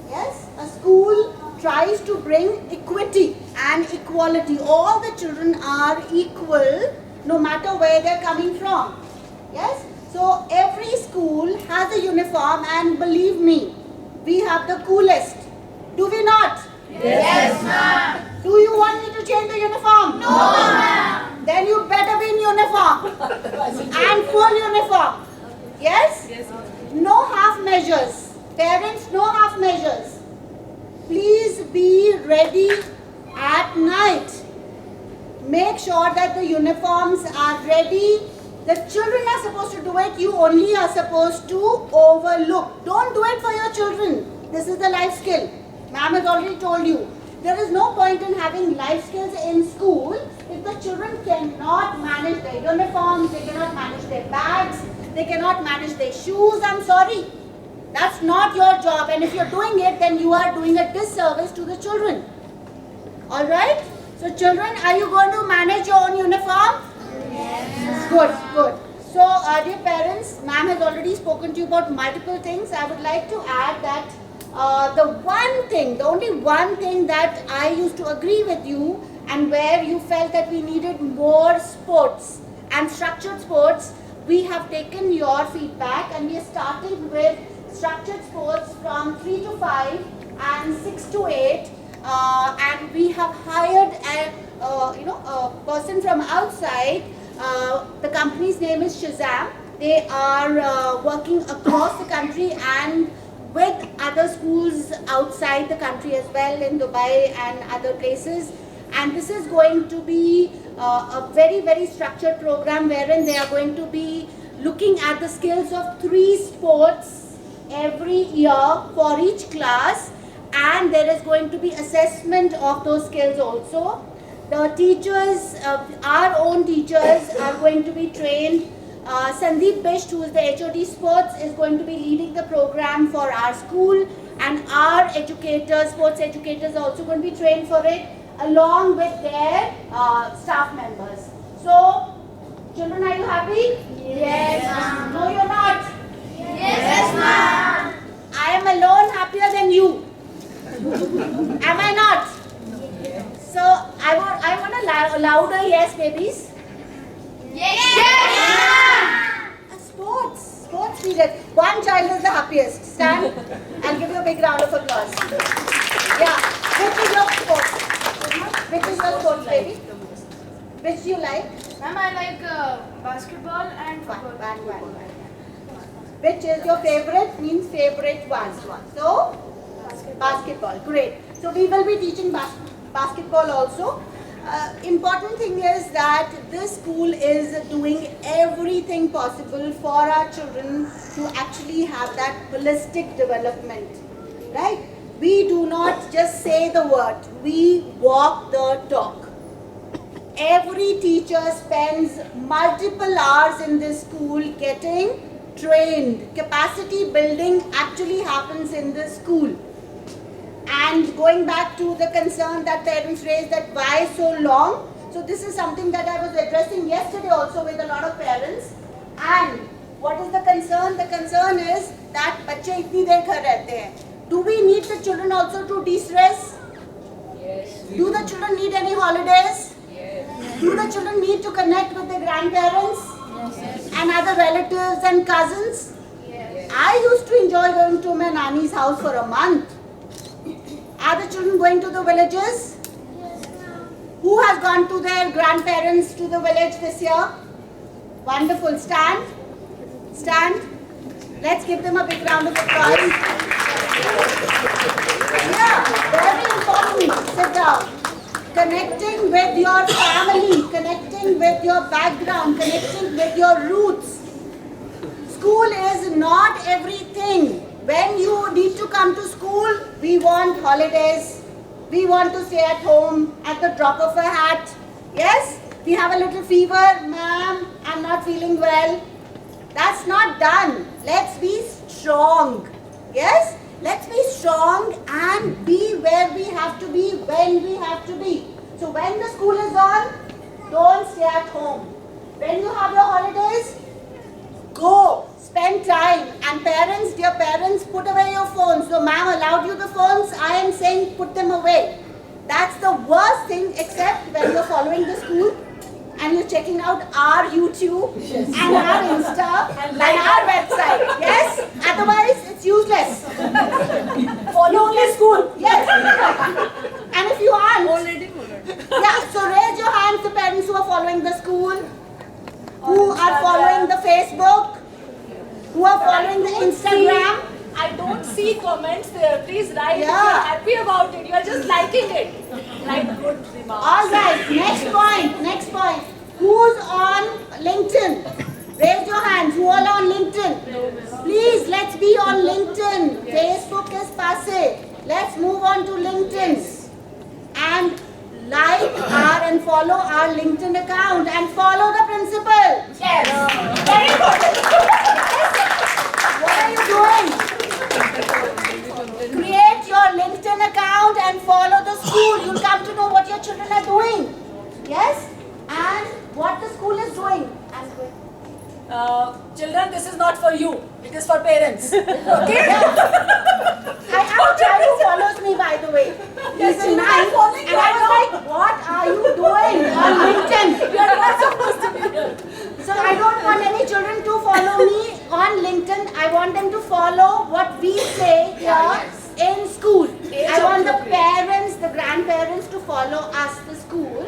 Yes, a school tries to bring equity and equality. All the children are equal no matter where they're coming from. Yes, so every school has a uniform, and believe me, we have the coolest. Do we not? Yes, ma'am. Do you want me to change the uniform? No, ma'am. Then you better be in uniform and full uniform. Yes? Yes, No half measures. Parents, no half measures. Please be ready at night. Make sure that the uniforms are ready. The children are supposed to do it. You only are supposed to overlook. Don't do it for your children. This is the life skill. Ma'am has already told you. There is no point in having life skills in school if the children cannot manage their uniforms, they cannot manage their bags, they cannot manage their shoes. I'm sorry. That's not your job, and if you're doing it, then you are doing a disservice to the children. Alright? So children, are you going to manage your own uniform? Yes. Good, good. So dear parents, ma'am has already spoken to you about multiple things. I would like to add that the only one thing that I used to agree with you, and where you felt that we needed more sports and structured sports, we have taken your feedback and we are starting with structured sports from 3 to 5 and 6 to 8, and we have hired a person from outside. The company's name is Shazam. They are working across the country and with other schools outside the country as well, in Dubai and other places. And this is going to be a very, very structured program wherein they are going to be looking at the skills of 3 sports every year for each class, and there is going to be assessment of those skills also. The teachers, our own teachers, are going to be trained. Sandeep Bisht, who is the HOD Sports, is going to be leading the program for our school, and our educators, sports educators, are also going to be trained for it along with their staff members. So, children, are you happy? Yes, ma'am. No, you're not. Yes, ma'am. I am alone happier than you. Am I not? So, I want a louder yes, babies. Yes, Sports period. One child is the happiest. Stand. I'll give you a big round of applause. Yeah. Which is your sport? Which is your sport, baby? Which do you like? ma'am, I like basketball and football. One. Which is your favorite? Means favorite one. So, basketball. Great. So we will be teaching basketball also. Important thing is that this school is doing everything possible for our children to actually have that holistic development, right? We do not just say the word, we walk the talk. Every teacher spends multiple hours in this school getting trained. Capacity building actually happens in this school. And going back to the concern that parents raised, that why so long? So this is something that I was addressing yesterday also with a lot of parents. And what is the concern? The concern is that बच्चे इतनी देर घर रहते हैं. Do we need the children also to de-stress? yes. Do the children need any holidays? Yes. Do the children need to connect with their grandparents and other relatives and cousins? Yes. I used to enjoy going to my nanny's house for a month. Are the children going to the villages? Who has gone to their grandparents to the village this year? Wonderful. Stand. Stand. Let's give them a big round of applause. Yeah, very important. Sit down. connecting with your family, connecting with your background, connecting with your roots. School is not everything. When you need to come to school, we want holidays. We want to stay at home at the drop of a hat. Yes? We have a little fever. Ma'am, I'm not feeling well. That's not done. Let's be strong. Yes? Let's be strong and be where we have to be when we have to be. So when the school is on, don't stay at home. When you have your holidays, go, spend time. And parents, dear parents, put away your phones. So ma'am allowed you the phones, I am saying put them away. That's the worst thing, except when you're following the school and you're checking out our YouTube and our Insta and our website. Yes? Otherwise, it's useless. Follow only school. Yes. And if you aren't, already followed. Yeah, so raise your hands, the parents who are following the school, who are following the Facebook, who are following the Instagram. I don't see comments there. Please write if Yeah. you're happy about it. You're just liking it. Write good remarks. Alright, next point. Who's on LinkedIn? Raise your hands, who are on LinkedIn? Please, let's be on LinkedIn. Facebook is passé. Let's move on to LinkedIn. And like and follow our LinkedIn account and follow the principal. Yes. Very important. What are you doing? Create your LinkedIn account and follow the school. You'll come to know what your children are doing. Yes? And what the school is doing. Children, this is not for you. It is for parents. Okay? I have a child who follows me, by the way. He's in ninth, and I was like, what are you doing on LinkedIn? You're not supposed to be here. So I don't want any children to follow me on LinkedIn. I want them to follow what we say here in school. I want the parents, the grandparents to follow us, the school,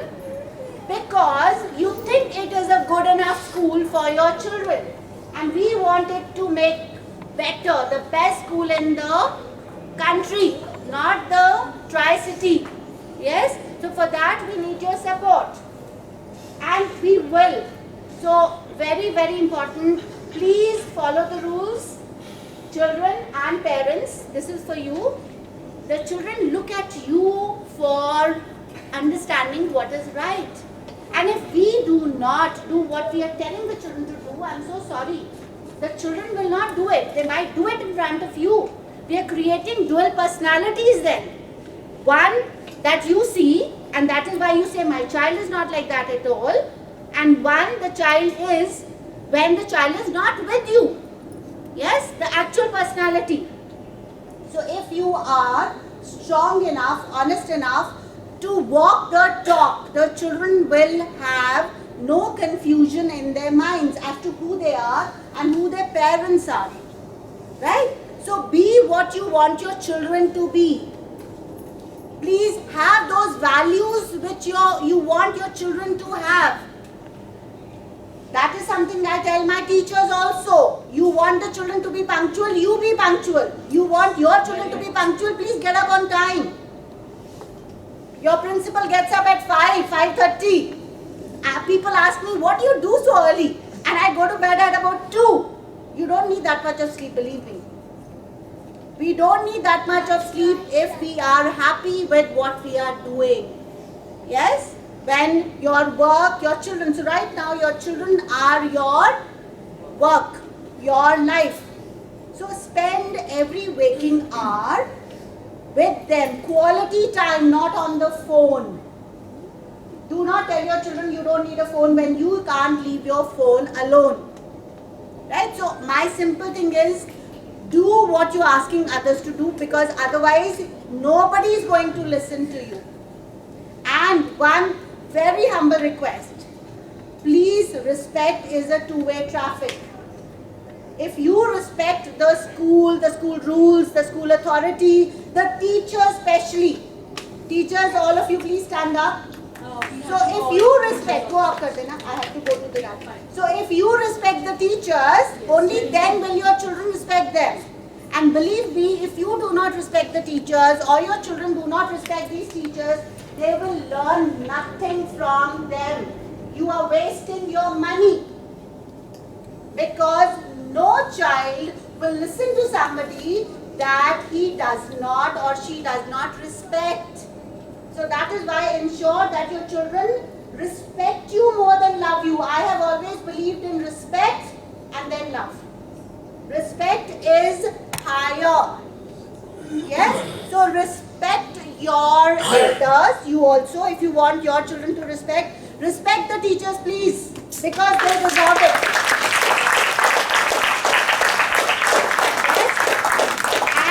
because you think it is a good enough school for your children. And we want it to make better, the best school in the country, not the Tri-City. Yes? So for that we need your support. And we will. So very, very important. Please follow the rules. Children and parents, this is for you. The children look at you for understanding what is right. And if we do not do what we are telling the children to do, I'm so sorry. The children will not do it. They might do it in front of you. We are creating dual personalities then. One that you see, and that is why you say my child is not like that at all. And one, the child is when the child is not with you. Yes, the actual personality. So if you are strong enough, honest enough to walk the talk, the children will have no confusion in their minds as to who they are and who their parents are. Right? So be what you want your children to be. Please have those values which you want your children to have. That is something I tell my teachers also. You want the children to be punctual, you be punctual. You want your children to be punctual, please get up on time. Your principal gets up at 5:30. People ask me, what do you do so early? And I go to bed at about 2. You don't need that much of sleep, believe me. We don't need that much of sleep if we are happy with what we are doing. Yes? When your work, your children, so right now your children are your work, your life. So spend every waking hour with them. Quality time, not on the phone. Do not tell your children you don't need a phone when you can't leave your phone alone. Right? So my simple thing is, do what you're asking others to do, because otherwise nobody is going to listen to you. And one very humble request. Please, respect is a two-way traffic. If you respect the school rules, the school authority, the teachers especially. Teachers, all of you, please stand up. So if you respect, go up, I have to go to the right. So if you respect the teachers, only then will your children respect them. And believe me, if you do not respect the teachers or your children do not respect these teachers, they will learn nothing from them. You are wasting your money. Because no child will listen to somebody that he does not or she does not respect. So that is why ensure that your children respect you more than love you. I have always believed in respect and then love. Respect is higher. Yes? So respect your elders. You also, if you want your children to respect the teachers, please, because they deserve it. Yes?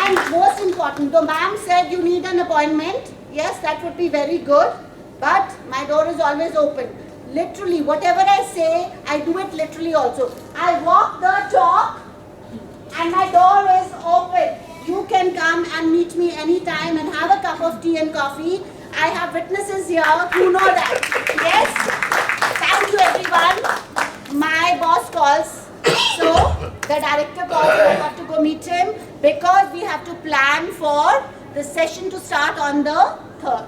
And most important, the ma'am said you need an appointment. Yes, that would be very good. But my door is always open. Literally, whatever I say, I do it literally also. I walk the talk and my door is open. You can come and meet me anytime and have a cup of tea and coffee. I have witnesses here who know that. Yes? Thank you everyone. My boss calls. So, the director calls and I have to go meet him because we have to plan for the session to start on the 3rd.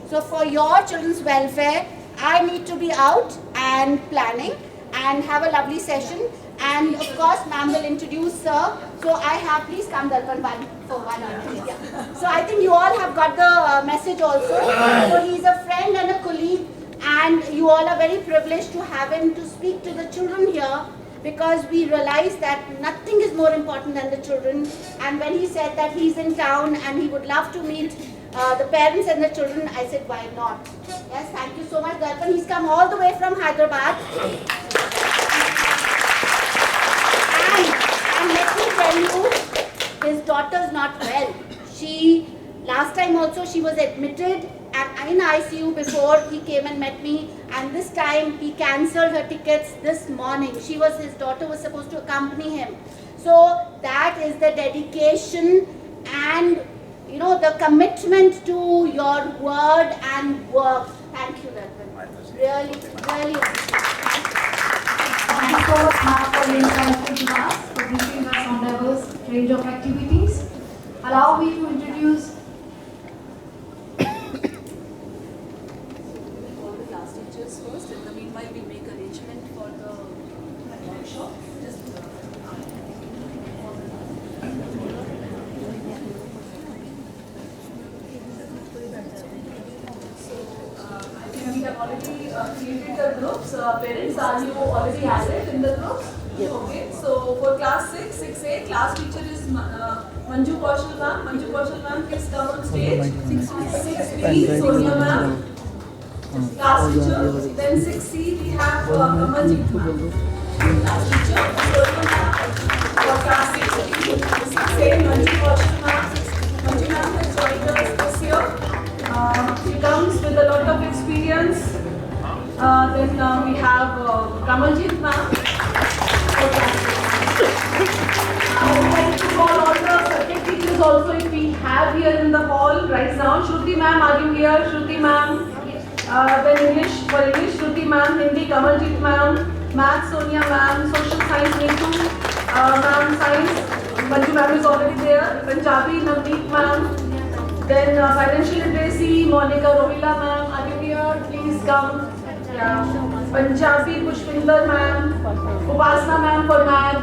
So for your children's welfare, I need to be out and planning and have a lovely session. And of course, ma'am will introduce sir. So I have, please come Darpan for one hour. Yeah. So I think you all have got the message also. So he is a friend and a colleague, and you all are very privileged to have him to speak to the children here, because we realize that nothing is more important than the children. And when he said that he's in town and he would love to meet the parents and the children, I said, why not? Yes, thank you so much, Darpan. He's come all the way from Hyderabad. And let me tell you, his daughter's not well. Last time also she was admitted in ICU before he came and met me, and this time he cancelled her tickets this morning. His daughter was supposed to accompany him. So that is the dedication and the commitment to your word and work. Thank you, Darpan. Really, really appreciate it. Thank you so much, ma'am, for your insightful remarks, for briefing us on diverse range of activities. Allow me to introduce All the class teachers first. In the meanwhile, we make arrangement for the workshop. I think we have already created the groups. Parents, are you already added in the groups? Yes. Okay, so for class 6, 6A, class teacher is Manju Kaushal ma'am. Manju Kaushal ma'am, please come on stage. 6B, Sonia ma'am. Class teacher. Then 6C, we have Amanjeet ma'am. Class teacher, Sonia ma'am. For class 6B, 6A, Manju Kaushal ma'am. Manju ma'am has joined us this year. She comes with a lot of experience. Then we have Kamaljit ma'am. I would like to call all the subject teachers also, if we have here in the hall right now. Shruti ma'am, are you here? Shruti ma'am. Then English, for English, Shruti ma'am. Hindi, Kamaljit ma'am. Math, Sonia ma'am. Social science, Neetu ma'am. Science, Manju ma'am is already there. Punjabi, Navneet ma'am. Then financial literacy, Monica Rohila ma'am, are you here? Please come. Yeah. Punjabi, Pushpinder ma'am. Upasana ma'am for math.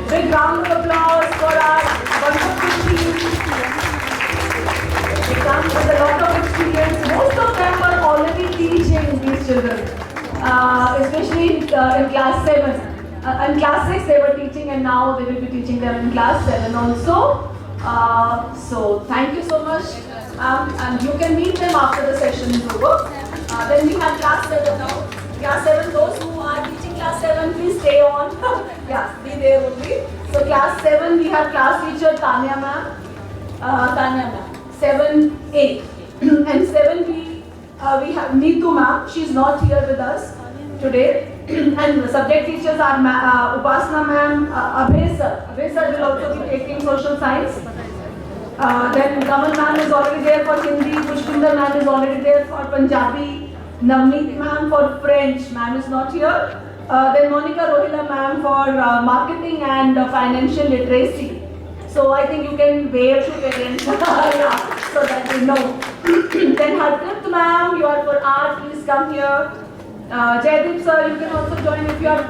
Big round of applause for our wonderful team. They come with a lot of experience. Most of them are already teaching these children, especially in class 7. In class 6 they were teaching, and now they will be teaching them in class 7 also. So thank you so much, and you can meet them after the session is over. Then we have class 7 now. Class 7, those who are teaching class 7, please stay on. Yeah, be there only. So class 7, we have class teacher Tanya ma'am. 7A. And 7B, we have Neetu ma'am. She is not here with us today. And the subject teachers are Upasana ma'am, Abhay sir. Abhay sir will also be taking social science. Then Kamal ma'am is already there for Hindi, Pushpinder ma'am is already there for Punjabi, Navneet ma'am for French, ma'am is not here. Then Monica Rohila ma'am for marketing and financial literacy. So I think you can wave to parents. Yeah. so that they know. Then Harpreet ma'am, you are for art, please come here. Jaideep sir, you can also join if you are.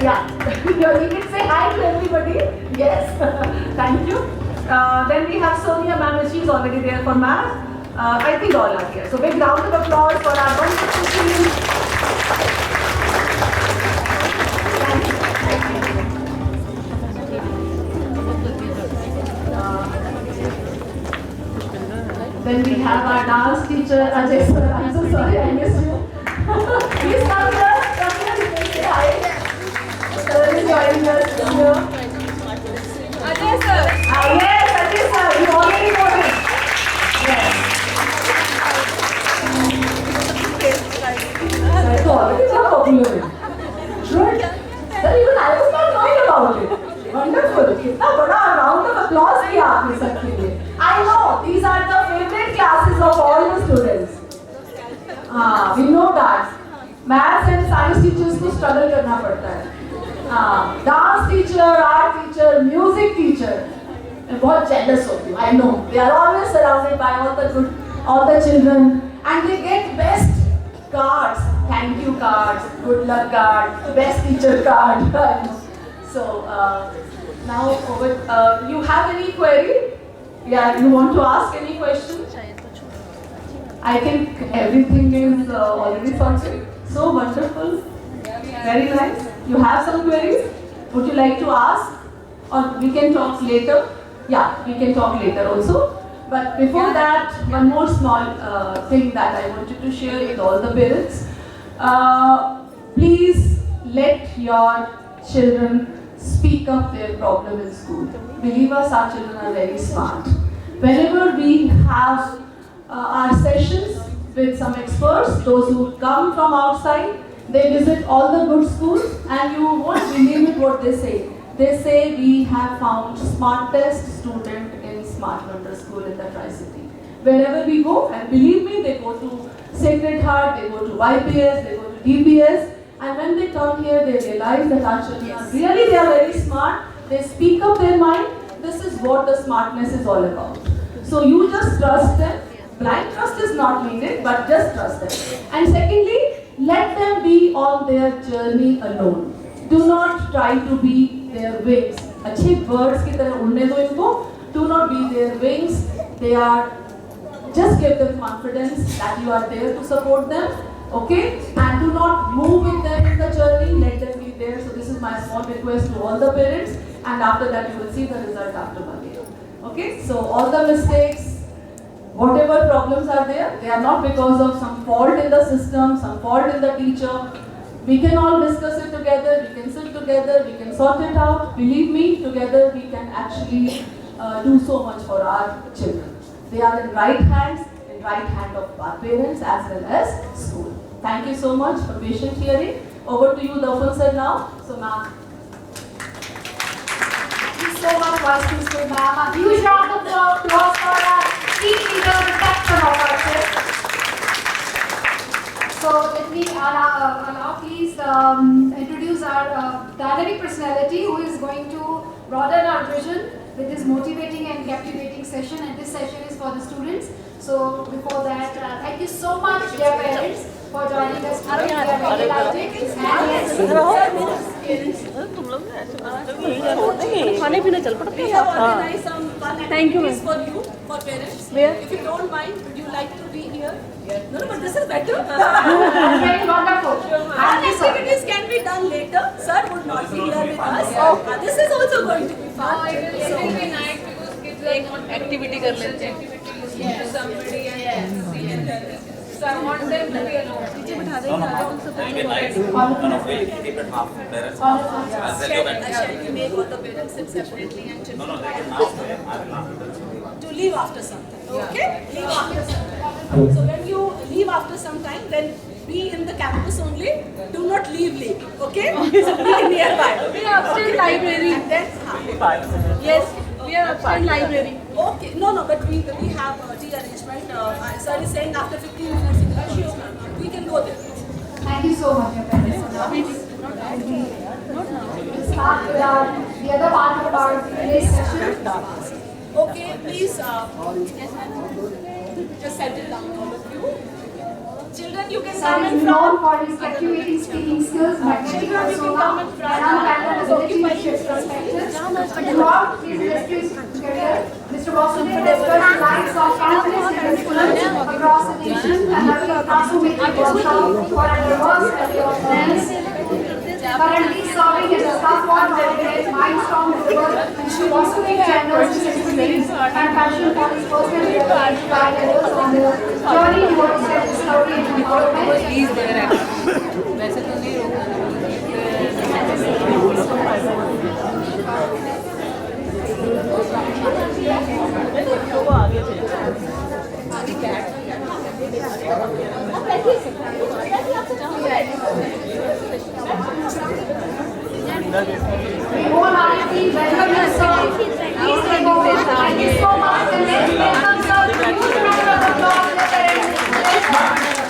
Yeah, you can say hi to everybody. Yes, thank you. Then we have Sonia ma'am, she's already there for math. I think all are here. So big round of applause for our wonderful team. Then we have our dance teacher, Ajay sir. I'm so sorry, I missed you. Please come here, you can say hi. Sir is joining us here. Ajay sir. Yes, Ajay sir, you already know him. Yes. Sir, so already so popular. Good. Sir, even I was not knowing about it. Wonderful. कितना बड़ा round of applause किया आपने सबके लिए. I know these are the favorite classes of all the students. We know that. Maths and science teachers को struggle करना पड़ता है. Dance teacher, art teacher, music teacher. मैं बहुत jealous होती हूँ. I know they are always surrounded by all the children, and they get best cards, thank you cards, good luck card, best teacher card. So now over, you have any query? Yeah, you want to ask any question? I think everything is already sorted. So wonderful. Very nice. You have some queries? Would you like to ask? Or we can talk later? Yeah, we can talk later also. But before that, one more small thing that I wanted to share with all the parents. Please let your children speak up their problem in school. Believe us, our children are very smart. Whenever we have our sessions with some experts, those who come from outside, they visit all the good schools, and you won't believe it what they say. They say we have found smartest student in Smart Wonder School in the Tri-City. Wherever we go, and believe me, they go to Sacred Heart, they go to YPS, they go to DPS, and when they come here, they realize that our children are really, they are very smart. They speak up their mind. This is what the smartness is all about. So you just trust them. Blind trust is not needed, but just trust them. And secondly, let them be on their journey alone. Do not try to be their wings. अच्छे birds की तरह उड़ने दो इनको. Do not be their wings. They are. Just give them confidence that you are there to support them. Okay? And do not move with them in the journey. Let them be there. So this is my small request to all the parents. And after that, you will see the result after 1 year. Okay? So all the mistakes, whatever problems are there, they are not because of some fault in the system, some fault in the teacher. We can all discuss it together, we can sit together, we can sort it out. Believe me, together we can actually do so much for our children. They are in right hands of our parents as well as school. Thank you so much for patient hearing. Over to you, Dafan sir now. So ma'am. Thank you so much, Vice Principal ma'am. A huge round of applause for our team leader, the captain of our trip. So let me allow please introduce our dynamic personality who is going to broaden our vision with this motivating and captivating session, and this session is for the students. So before that, thank you so much dear parents for joining us today. We are very delighted. And yes, खाने पीने चल पड़ते हैं. We have organized some fun activities for you, for parents. Where? If you don't mind, would you like to be here? No, but this is better. that's very wonderful. Fun activities can be done later. Sir would not be here with us. This is also going to be fun. It will be nice because kids like activity कर लेते हैं. To somebody and so I want them to be alone. It'll be nice. One of you keep it half parents. I'll tell you that. Shall we make all the parents sit separately and No, children they can now stay. I will not. to leave after some time? Okay? Leave after some time. So when you leave after some time, then be in the campus only. Do not leave. Okay? So be nearby. We are upstairs library. And then, Yes, we are upstairs library. okay. No, but we have a tea arrangement. Sir is saying after 15 minutes, we can go there. Thank you so much, dear parents. We'll start with the other part of our today's session. Okay, please just settle down, all of you. Children, you can Sir come is in known front. for his captivating speaking skills, magnetic Children, you can persona, come in and front. unparalleled ability to shift perspectives. Throughout his illustrious career, Mr. Vasudev has touched lives of countless individuals across the nation and has been transformative workshop for a diverse array of learners. Currently serving as a staff board manager at Mindstorm River, Mr. Vasudev channels his experience and passion for his personal development guide others on the journey towards self-discovery and empowerment. Please there वैसे तो नहीं रोकना We wholeheartedly welcome you, sir. Please take over. Thank you so much. And let's welcome sir. Huge round of applause for the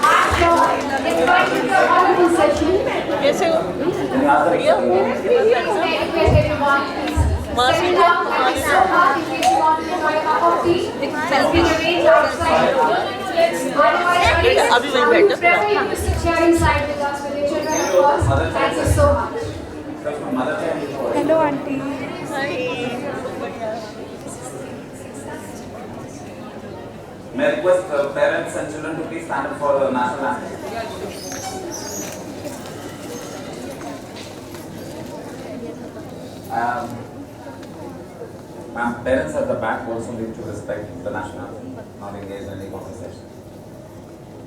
I'm sure it's going to be a wonderful session. कैसे हो बढ़िया May I request everyone, please settle down and so hard in case you want to enjoy a cup of tea. It's been arranged outside. Otherwise, अभी वहीं I would बैठो। prefer you to sit here inside with us with your children, of course. Thank you so much. Hello aunty May I request parents and children to please stand up for the national anthem. Ma'am, parents at the back also need to respect the national anthem, not engage in any conversation.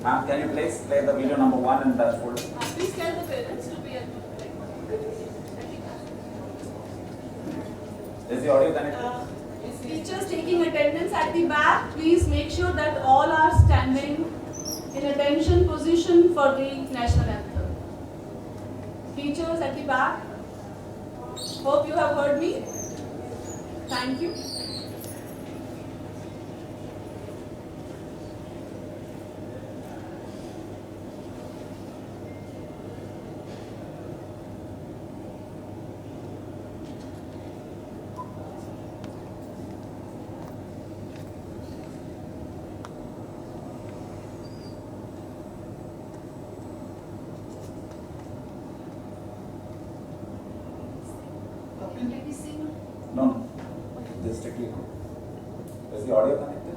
Ma'am, can you please play the video number 1 and that folder? Please tell the parents to be at Is the audio connected? Teachers taking attendance at the back, please make sure that all are standing in attention position for the national anthem. Teachers at the back, hope you have heard me. Thank you. No, no. This is strictly no. Is the audio connected?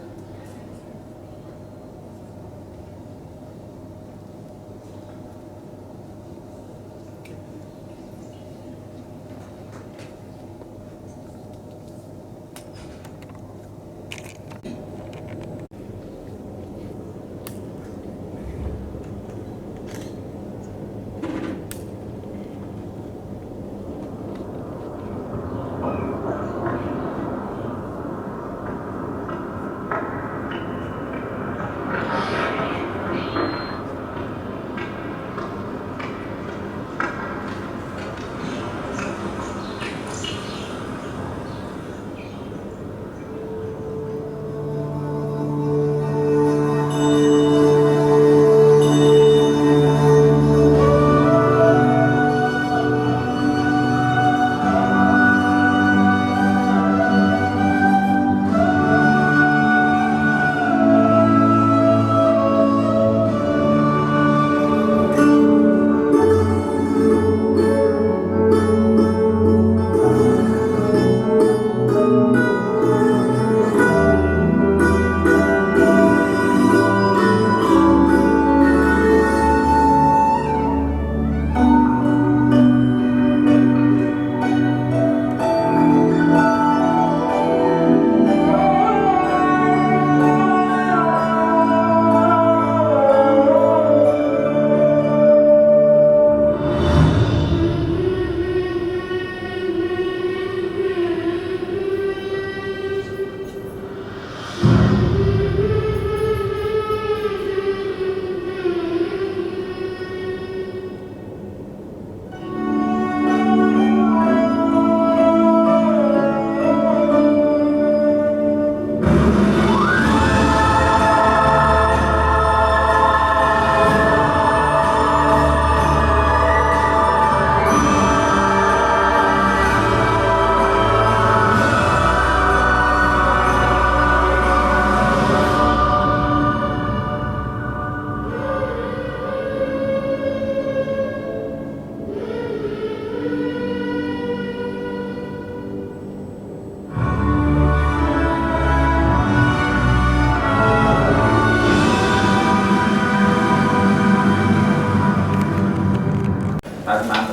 as ma'am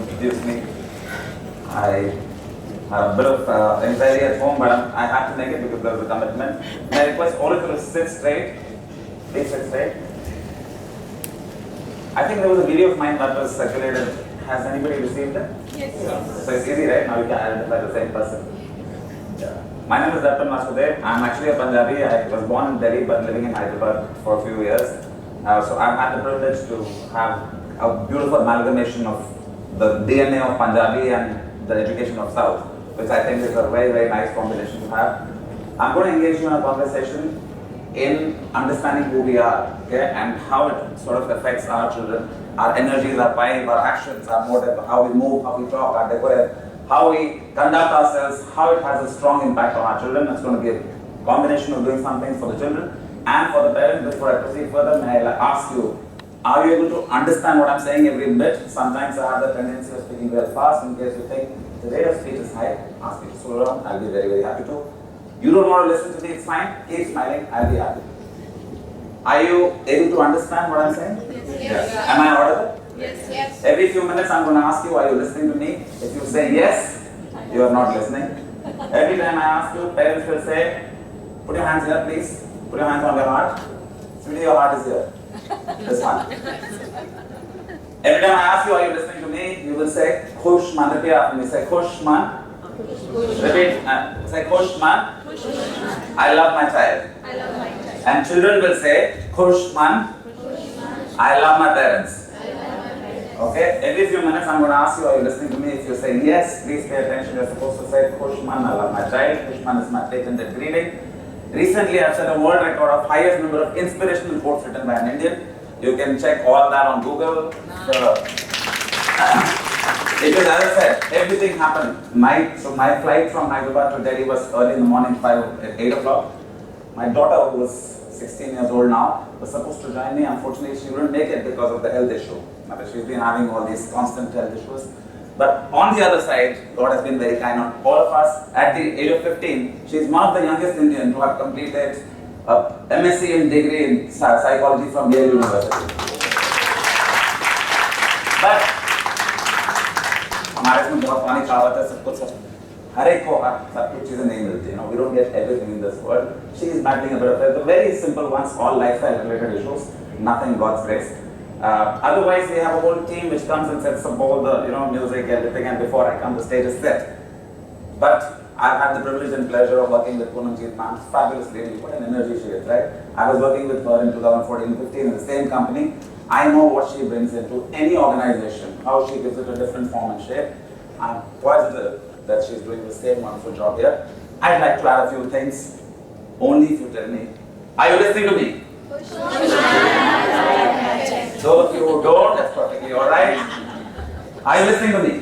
introduced me. I had a bit of anxiety at home, but I had to make it because there was a commitment. And I request all of you to sit straight. Please sit straight. I think there was a video of mine that was circulated. Has anybody received it? Yes. So it's easy, right? Now you can identify the same person. Yeah. My name is Darpan Vasudev. I'm actually a Punjabi. I was born in Delhi but living in Hyderabad for a few years. So I've had the privilege to have a beautiful amalgamation of the DNA of Punjabi and the education of South, which I think is a very, very nice combination to have. I'm going to engage you in a conversation in understanding who we are, okay, and how it sort of affects our children, our energies, our vibe, our actions, our motive, how we move, how we talk, our decorum, how we conduct ourselves, how it has a strong impact on our children. It's going to be a combination of doing something for the children and for the parents. Before I proceed further, may I ask you, are you able to understand what I'm saying every bit? Sometimes I have the tendency of speaking very fast. In case you think the rate of speech is high, ask me to slow down. I'll be very, very happy to. You don't want to listen to me, it's fine. Keep smiling, I'll be happy. Are you able to understand what I'm saying? Yes. Am I audible? Yes. Every few minutes I'm going to ask you, are you listening to me? If you say yes, you are not listening. Every time I ask you, parents will say, put your hands here please. Put your hands on your heart. Sweetie, your heart is here. This one. Every time I ask you, are you listening to me? You will say, Khush man. Repeat after me. Say, Khush man. Repeat. Say, Khush man. I love my child. I love my child. And children will say, Khush man. I love my parents. Okay? Every few minutes I'm going to ask you, are you listening to me? If you say yes, please pay attention. You're supposed to say, Khush man, I love my child. Khush man is my patented greeting. Recently I've set a world record of highest number of inspirational quotes written by an Indian. You can check all that on Google. Because as I said, everything happened. So my flight from Hyderabad to Delhi was early in the morning, 8 o'clock. My daughter, who was 16 years old now, was supposed to join me. Unfortunately, she couldn't make it because of the health issue. She's been having all these constant health issues. But on the other side, God has been very kind on all of us. At the age of 15, she is one of the youngest Indians who have completed a MSc in degree in psychology from Yale University. But हमारे इसमें बहुत पुरानी कहावत है सब कुछ हर एक को सब कुछ चीजें नहीं मिलती, we don't get everything in this world. She is battling a bit of the very simple ones, all lifestyle related issues, nothing God's grace. Otherwise, we have a whole team which comes and sets up all the music, everything, and before I come, the stage is set. But I've had the privilege and pleasure of working with Poonamjeet ma'am, fabulous lady, what an energy she is, right? I was working with her in 2014-15 in the same company. I know what she brings into any organization, how she gives it a different form and shape. I'm positive that she's doing the same wonderful job here. I'd like to add a few things, only if you tell me. Are you listening to me? Those of you who don't, that's perfectly alright. Are you listening to me?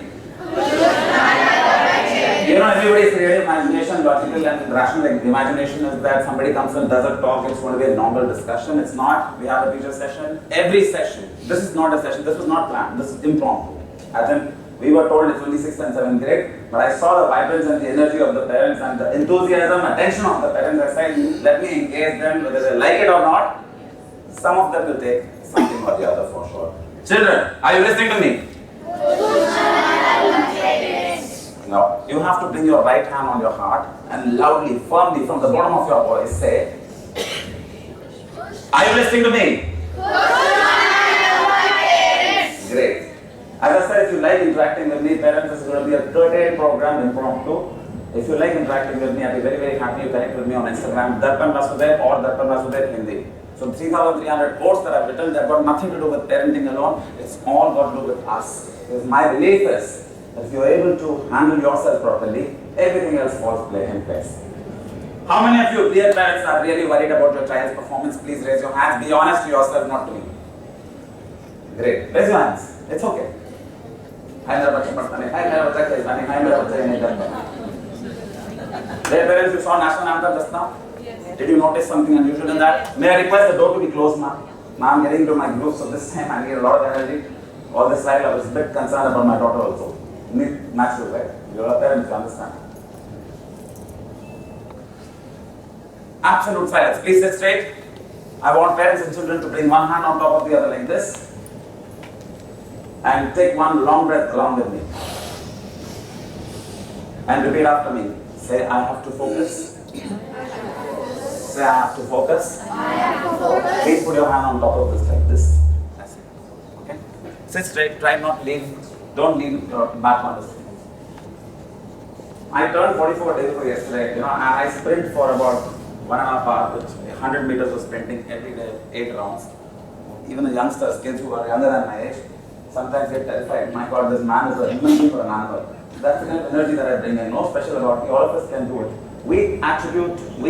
Everybody's creative imagination, logical and rational imagination is that somebody comes and does a talk, it's going to be a normal discussion. It's not. We have a teacher session. Every session, this is not a session, this was not planned, this is impromptu. As in, we were told it's only 6th and 7th grade, but I saw the vibrance and the energy of the parents and the enthusiasm, attention of the parents. I said, let me engage them, whether they like it or not. Some of them will take something or the other for sure. Children, are you listening to me? No. You have to bring your right hand on your heart and loudly, firmly, from the bottom of your voice say, are you listening to me? Great. As I said, if you like interacting with me, parents, this is going to be a curtailed program, impromptu. If you like interacting with me, I'll be very, very happy you connect with me on Instagram, Darpan Vasudev or Darpan Vasudev Hindi. So 3,300 quotes that I've written, they've got nothing to do with parenting alone. It's all got to do with us. Because my belief is that if you're able to handle yourself properly, everything else falls in place. How many of you dear parents are really worried about your child's performance? Please raise your hands. Be honest to yourself, not to me. Great. Raise your hands. It's okay. Dear parents, you saw national anthem just now? Yes. Did you notice something unusual in that? May I request the door to be closed, ma'am? Ma'am, I'm getting to my group, so this time I need a lot of energy. All this while I was a bit concerned about my daughter also. Natural, right? You're a parent, you understand. Absolute silence. Please sit straight. I want parents and children to bring one hand on top of the other like this. And take one long breath along with me. And repeat after me. Say, I have to focus. Say, I have to focus. Please put your hand on top of this like this. That's it. Okay? Sit straight. Try not to lean. Don't lean back on this. I turned 44 days ago yesterday. You know, I sprint for about 1.5 hours. 100 meters of sprinting every day, 8 rounds. Even the youngsters, kids who are younger than my age, sometimes get terrified. My God, this man is a human being or an animal. That's the kind of energy that I bring in. No special about me. All of us can do it. We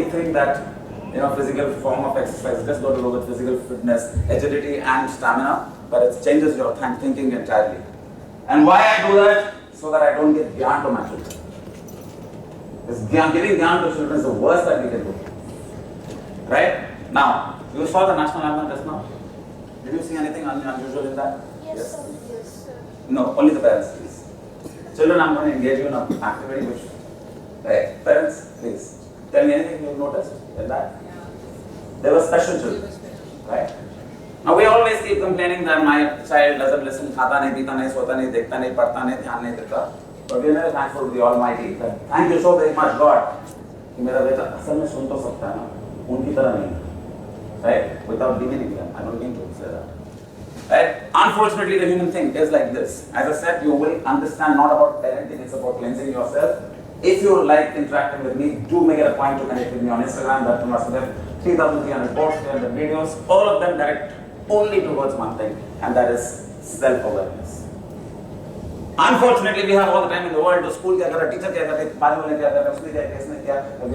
think that, you know, physical form of exercise just got to do with physical fitness, agility and stamina, but it changes your thinking entirely. And why I do that? So that I don't get gyan to my children. Giving gyan to children is the worst that we can do. Right? Now, you saw the national anthem just now? Did you see anything unusual in that? Yes, sir. Yes, sir. No, only the parents, please. Children, I'm going to engage you in an activity which, right, parents, please, tell me anything you've noticed in that. They were special children, right? Now we always keep complaining that my child doesn't listen, khata nahi, pita nahi, sota nahi, dekhta nahi, padhta nahi, dhyan nahi deta. But we are very thankful to the Almighty. That thank you so very much, God. कि मेरा बेटा असल में सुन तो सकता है ना, उनकी तरह नहीं, right? Without demeaning them, I don't mean to say that. Right? Unfortunately, the human thing is like this. As I said, you will understand not about parenting, it's about cleansing yourself. If you like interacting with me, do make it a point to connect with me on Instagram. That's Vasudev. 3,300 posts, 300 videos, all of them direct only towards one thing, and that is self-awareness. Unfortunately, we have all the time in the world to school, teacher, we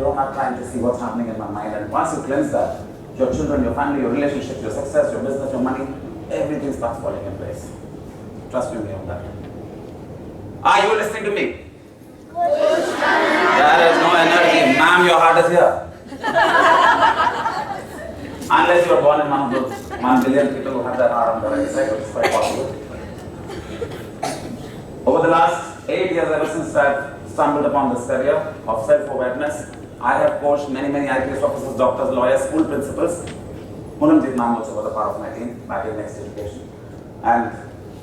don't have time to see what's happening in my mind. And once you cleanse that, your children, your family, your relationships, your success, your business, your money, everything starts falling in place. Trust me on that. Are you listening to me? There is no energy. Ma'am, your heart is here. Unless you are born in one of those 1 billion people who have that heart on the right side, which is quite possible. Over the last 8 years, ever since I've stumbled upon this career of self-awareness, I have coached many IPS officers, doctors, lawyers, school principals. Munamjit Ma'am also was a part of my team back in Next Education. And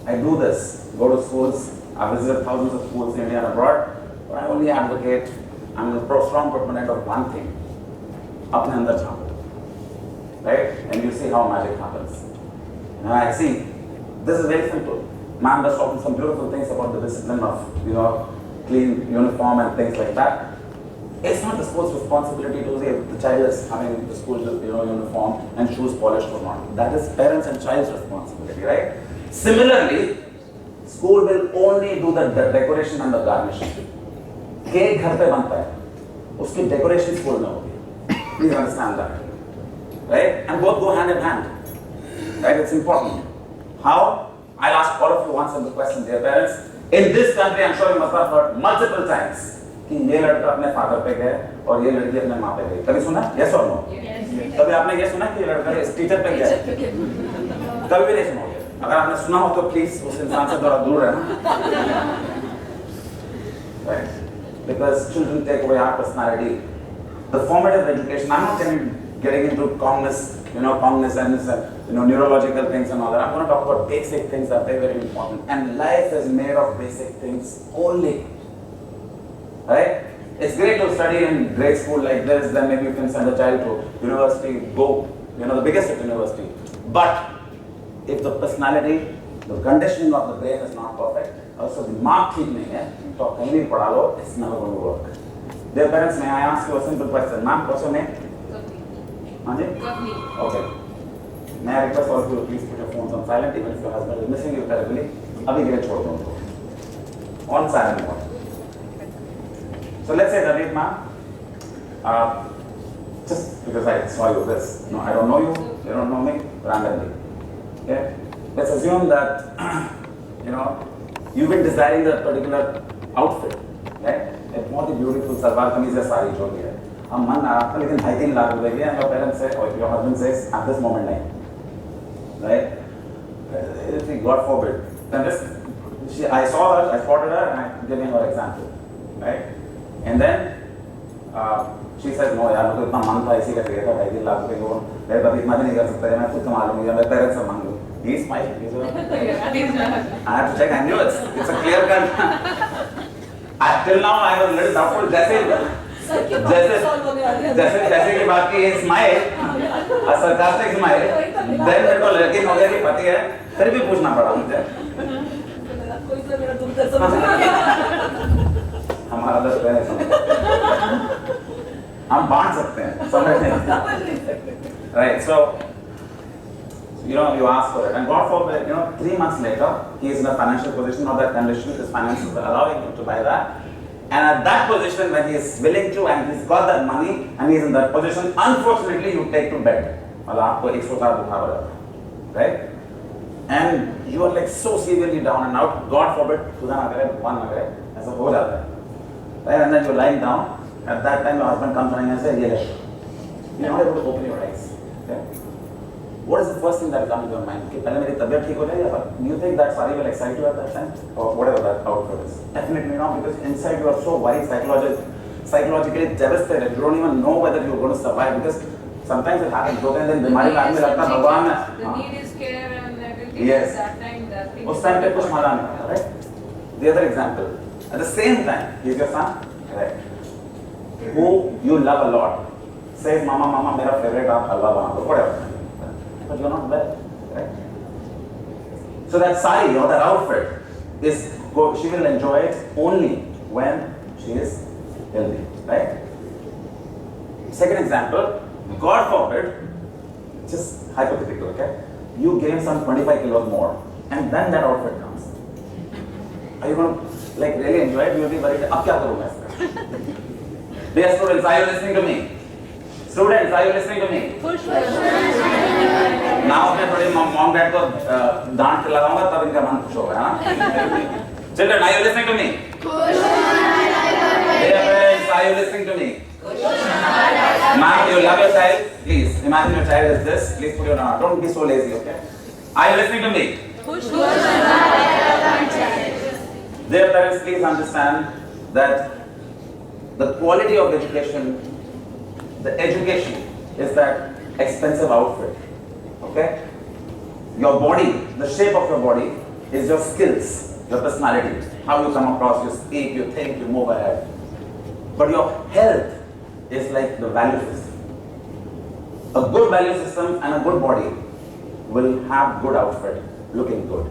I do this, go to schools, I visit thousands of schools in India and abroad, but I only advocate, I'm a strong proponent of one thing, apne andar jhaako, right? And you see how magic happens. And I see, this is very simple. Ma'am does talk some beautiful things about the discipline of, clean uniform and things like that. It's not the school's responsibility to say if the child is having the school uniform and shoes polished or not. That is parents and child's responsibility, right? Similarly, school will only do the decoration and the garnishing. Cake घर पे बनता है, उसकी decoration school में होगी. Please understand that, right? And both go hand in hand, right? It's important. How? I'll ask all of you one simple question, dear parents. In this country, I'm sure you must have heard multiple times कि ये लड़का अपने father पे गया और ये लड़की अपने माँ पे गई. कभी सुना? Yes or no? Yes. कभी आपने ये सुना कि ये लड़का इस टीचर पे गया? कभी भी नहीं सुना. अगर आपने सुना हो तो प्लीज उस इंसान से थोड़ा दूर रहना. Right? Because children take away our personality. The formative education. I'm not getting into cognizance and neurological things and all that. I'm going to talk about basic things that are very, very important. And life is made of basic things only. Right? It's great to study in grade school like this, then maybe you can send a child to university, go, the biggest at university. But if the personality, the conditioning of the brain is not perfect, also the mark ठीक नहीं है, तो कहीं भी पढ़ा लो, it's never going to work. Dear parents, may I ask you a simple question? Ma'am, what's your name? Gavni. Okay. May I request all of you to please put your phones on silent, even if your husband is missing you terribly. अभी के लिए छोड़ दो उनको. On silent mode. So let's say David ma'am, just because I saw you this, I don't know you, you don't know me, randomly. Okay? Let's assume that, you've been designing that particular outfit, right? A very beautiful salwar kameez या साड़ी जो भी है. अब मन आ रहा था लेकिन 2.5 लाख रुपए की है. Your parents say, or your husband says, at this moment नहीं, right? God forbid. Then I saw her, I spotted her, and I'm giving her example, right? And then she says, no यार मुझे इतना मन था इसी का चाहिए था 2.5 लाख रुपए को. मेरे पास इतना भी नहीं कर सकता है. मैं खुद कमा लूँगी या मेरे पेरेंट्स से मांग लूँ. He's smiling. He's I have to check. I knew it's a clear cut. Till now I was a little doubtful. जैसे की बात की स्माइल, sarcastic smile. Then मेरे को लड़की हो गया कि पति है, फिर भी पूछना पड़ा मुझे. हमारा दस है हम बांट सकते हैं समझ नहीं right so you know you ask for it and God forbid 3 months later he is in a financial position or that condition his finances are allowing him to buy that and at that position when he is willing to and he's got that money and he is in that position unfortunately you take to bed मतलब आपको 100,000 बुखार हो जाता है right and you are like so severely down and out God forbid खुदा ना करे भगवान ना करे ऐसा हो जाता है right and then you're lying down at that time your husband comes running and says yeah you're not able to open your eyes okay what is the first thing that comes to your mind कि पहले मेरी तबीयत ठीक हो जाए या you think that sari will excite you at that time or whatever that outfit is definitely not because inside you are so worried psychologically devastated you don't even know whether you're going to survive because sometimes it happens दो तीन दिन बीमारी में आदमी लगता है भगवान the need is care and everything yes at that time that thing उस टाइम पे कुछ मजा नहीं आता right the other example at the same time he is your son right who you love a lot says mama mera favorite aap halwa bana do whatever but you're not well right so that sari or that outfit is she will enjoy it only when she is healthy right second example God forbid just hypothetical okay you gain some 25 kilos more and then that outfit comes are you going to like really enjoy it you will be worried ab kya karu main iska Dear students, are you listening to me? Students, are you listening to me? Now मैं थोड़ी mom dad को डांट के लगाऊंगा तब इनका मन खुश होगा है ना? Children, are you listening to me? Dear parents, are you listening to me? Ma'am, you love your child? Please, imagine your child is this. Please put your hand. Don't be so lazy, okay? Are you listening to me? Dear parents, please understand that the quality of education, the education is that expensive outfit, okay? Your body, the shape of your body is your skills, your personality, how you come across, you speak, you think, you move ahead. But your health is like the value system. A good value system and a good body will have good outfit, looking good.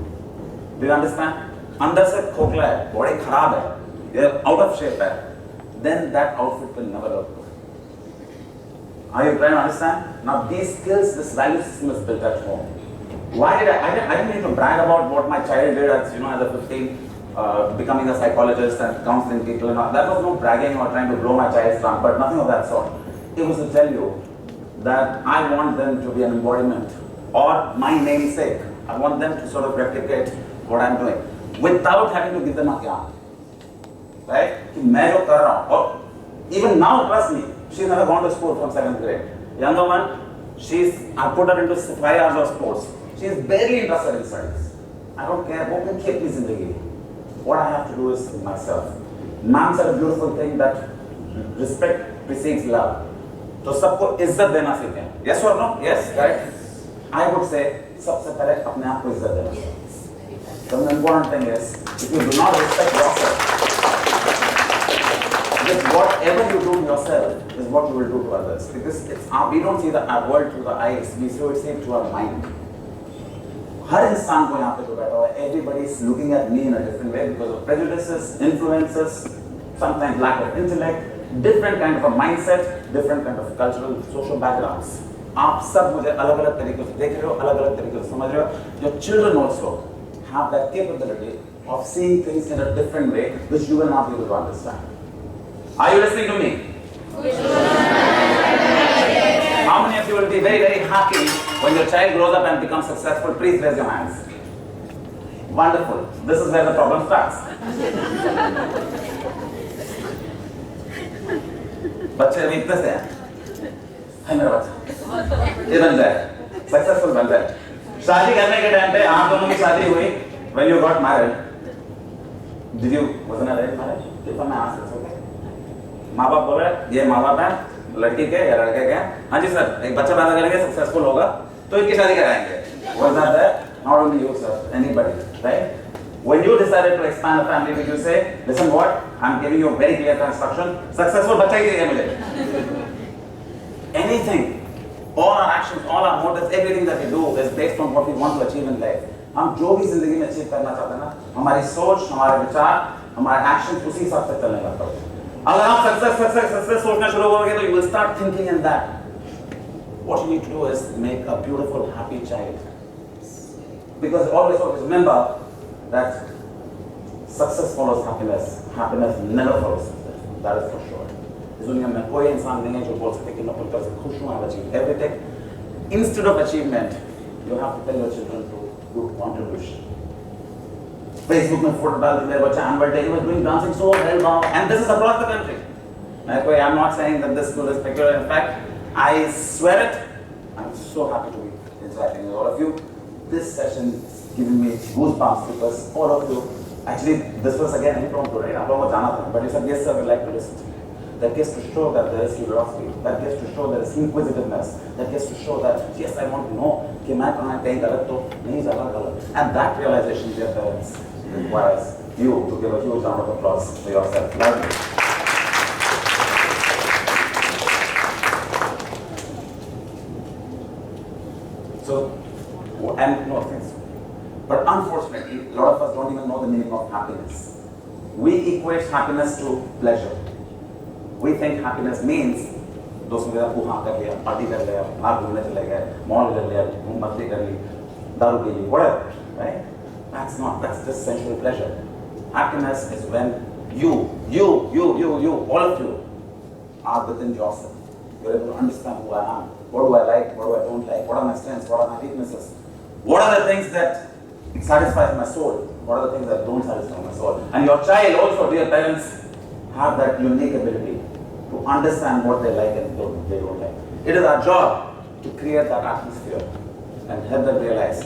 Do you understand? अंदर से खोखला है, body खराब है, you're out of shape है. Then that outfit will never look good. Are you trying to understand? Now these skills, this value system is built at home. Why did I didn't need to brag about what my child did as as a 15, becoming a psychologist and counseling people and all. That was no bragging or trying to blow my child's trumpet, nothing of that sort. It was to tell you that I want them to be an embodiment or my namesake. I want them to sort of replicate what I'm doing without having to give them a gyan. Right? कि मैं जो कर रहा हूँ और even now trust me she's never gone to school from 7th grade. Younger one I put her into 5 hours of sports. She is barely interested in studies. I don't care वो मैं खेत की जिंदगी. What I have to do is myself. Ma'am said a beautiful thing that respect precedes love. तो सबको इज्जत देना सीखें. Yes or no? Yes, right? I would say सबसे पहले अपने आप को इज्जत देना. The important thing is if you do not respect yourself because whatever you do yourself is what you will do to others. Because we don't see the world through the eyes, we see it through our mind. हर इंसान को यहाँ पे जो बैठा हुआ है, everybody is looking at me in a different way because of prejudices, influences, sometimes lack of intellect, different kind of a mindset, different kind of cultural, social backgrounds. आप सब मुझे अलग-अलग तरीकों से देख रहे हो, अलग-अलग तरीकों से समझ रहे हो. Your children also have that capability of seeing things in a different way, which you will not be able to understand. Are you listening to me? How many of you will be very, very happy when your child grows up and becomes successful? Please raise your hands. Wonderful. This is where the problem starts. बच्चे अभी इतने से हैं, है मेरा बच्चा, ये बन जाए, सक्सेसफुल बन जाए. शादी करने के टाइम पे आप दोनों की शादी हुई, when you got married, wasn't arranged marriage? If I ask this, okay? माँ बाप बोल रहे ये माँ बाप हैं लड़की के या लड़के के हाँ जी सर एक बच्चा पैदा करेंगे सक्सेसफुल होगा तो इनकी शादी कराएंगे वो Not only you, sir, anybody, right? When you decided to expand the family, did you say, listen what, I'm giving you a very clear instruction, successful bacha hi chahiye mujhe. Anything, all our actions, all our motives, everything that we do is based on what we want to achieve in life. हम जो भी जिंदगी में achieve करना चाहते हैं ना, हमारी सोच, हमारे विचार, हमारे एक्शन उसी हिसाब से चलने लगता है. अगर आप सक्सेस सोचना शुरू करोगे तो you will start thinking in that. What you need to do is make a beautiful, happy child. Because always remember that success follows happiness. Happiness never follows success. That is for sure. इस दुनिया में कोई इंसान नहीं है जो बोल सकते कि मैं खुद से खुश हूँ, I've achieved everything. Instead of achievement, you have to tell your children to do contribution. Facebook में फोटो डाल दिया बच्चा annual day, he was doing dancing so well now, and this is across the country. I'm not saying that this school is peculiar. In fact, I swear it. I'm so happy to be interacting with all of you. This session is giving me goosebumps because all of you, actually, this was again impromptu, right? But you said, yes, sir, we'd like to listen to you. That gets to show that there is curiosity. That gets to show there is inquisitiveness. That gets to show that, yes, I want to know कि मैं कहाँ कहीं गलत तो नहीं ज़्यादा गलत. And that realization, dear parents, requires you to give a huge round of applause for yourself. Loudly. So, and no offense, but unfortunately, a lot of us don't even know the meaning of happiness. We equate happiness to pleasure. We think happiness means दोस्तों के साथ घूमना कर लिया, party कर लिया, बाहर घूमने चले गए, मॉल कर लिया, घूम मस्ती कर ली, दारू पी ली, whatever, right? That's just sensual pleasure. Happiness is when you, all of you, are within yourself. You're able to understand who I am. What do I like? What do I don't like? What are my strengths? What are my weaknesses? What are the things that satisfy my soul? What are the things that don't satisfy my soul? And your child also, dear parents, have that unique ability to understand what they like and what they don't like. It is our job to create that atmosphere and help them realize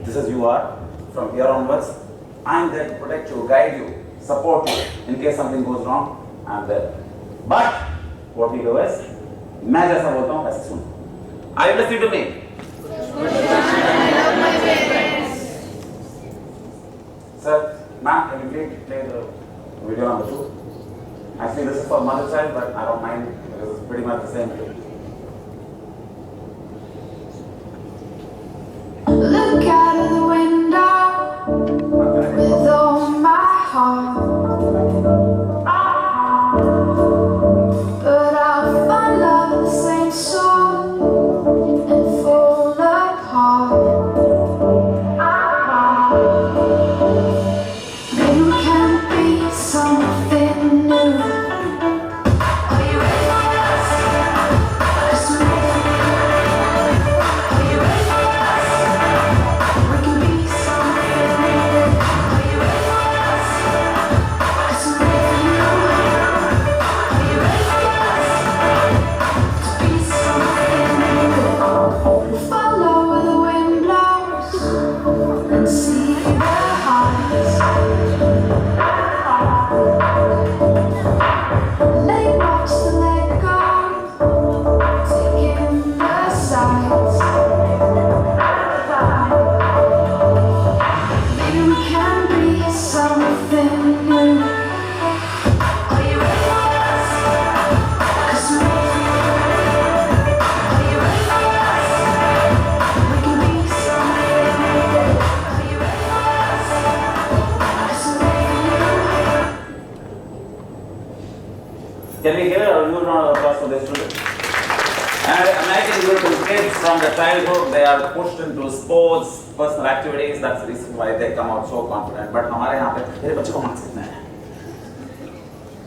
this is you are. From here onwards, I am there to protect you, guide you, support you. In case something goes wrong, I am there. But what we do is, मैं जैसा बोलता हूँ वैसे सुनो. Are you listening to me? Sir, ma'am, can you please play the video number 2? Actually, this is for mother child, but I don't mind because it's pretty much the same thing. Look out of the window with all my heart, but I'll find love in the same song and fall apart. Maybe we can be something new. Are you ready for us? 'Cause we're are you ready for us? We can be something new. Are you ready for us? 'Cause we're ready for you. Are you ready for us? To be something new. Follow where the wind blows and see their hearts. Let watch the let go, taking the sights. Maybe we can be something new. Are you ready for us? 'Cause we're are you ready for us? We can be something new. Are you ready for us? 'Cause we're Can we give a huge round of applause for this student? And imagine beautiful kids from their childhood, they are pushed into sports, personal activities. That's the reason why they come out so confident. But हमारे यहाँ पे मेरे बच्चे को marks कितने हैं?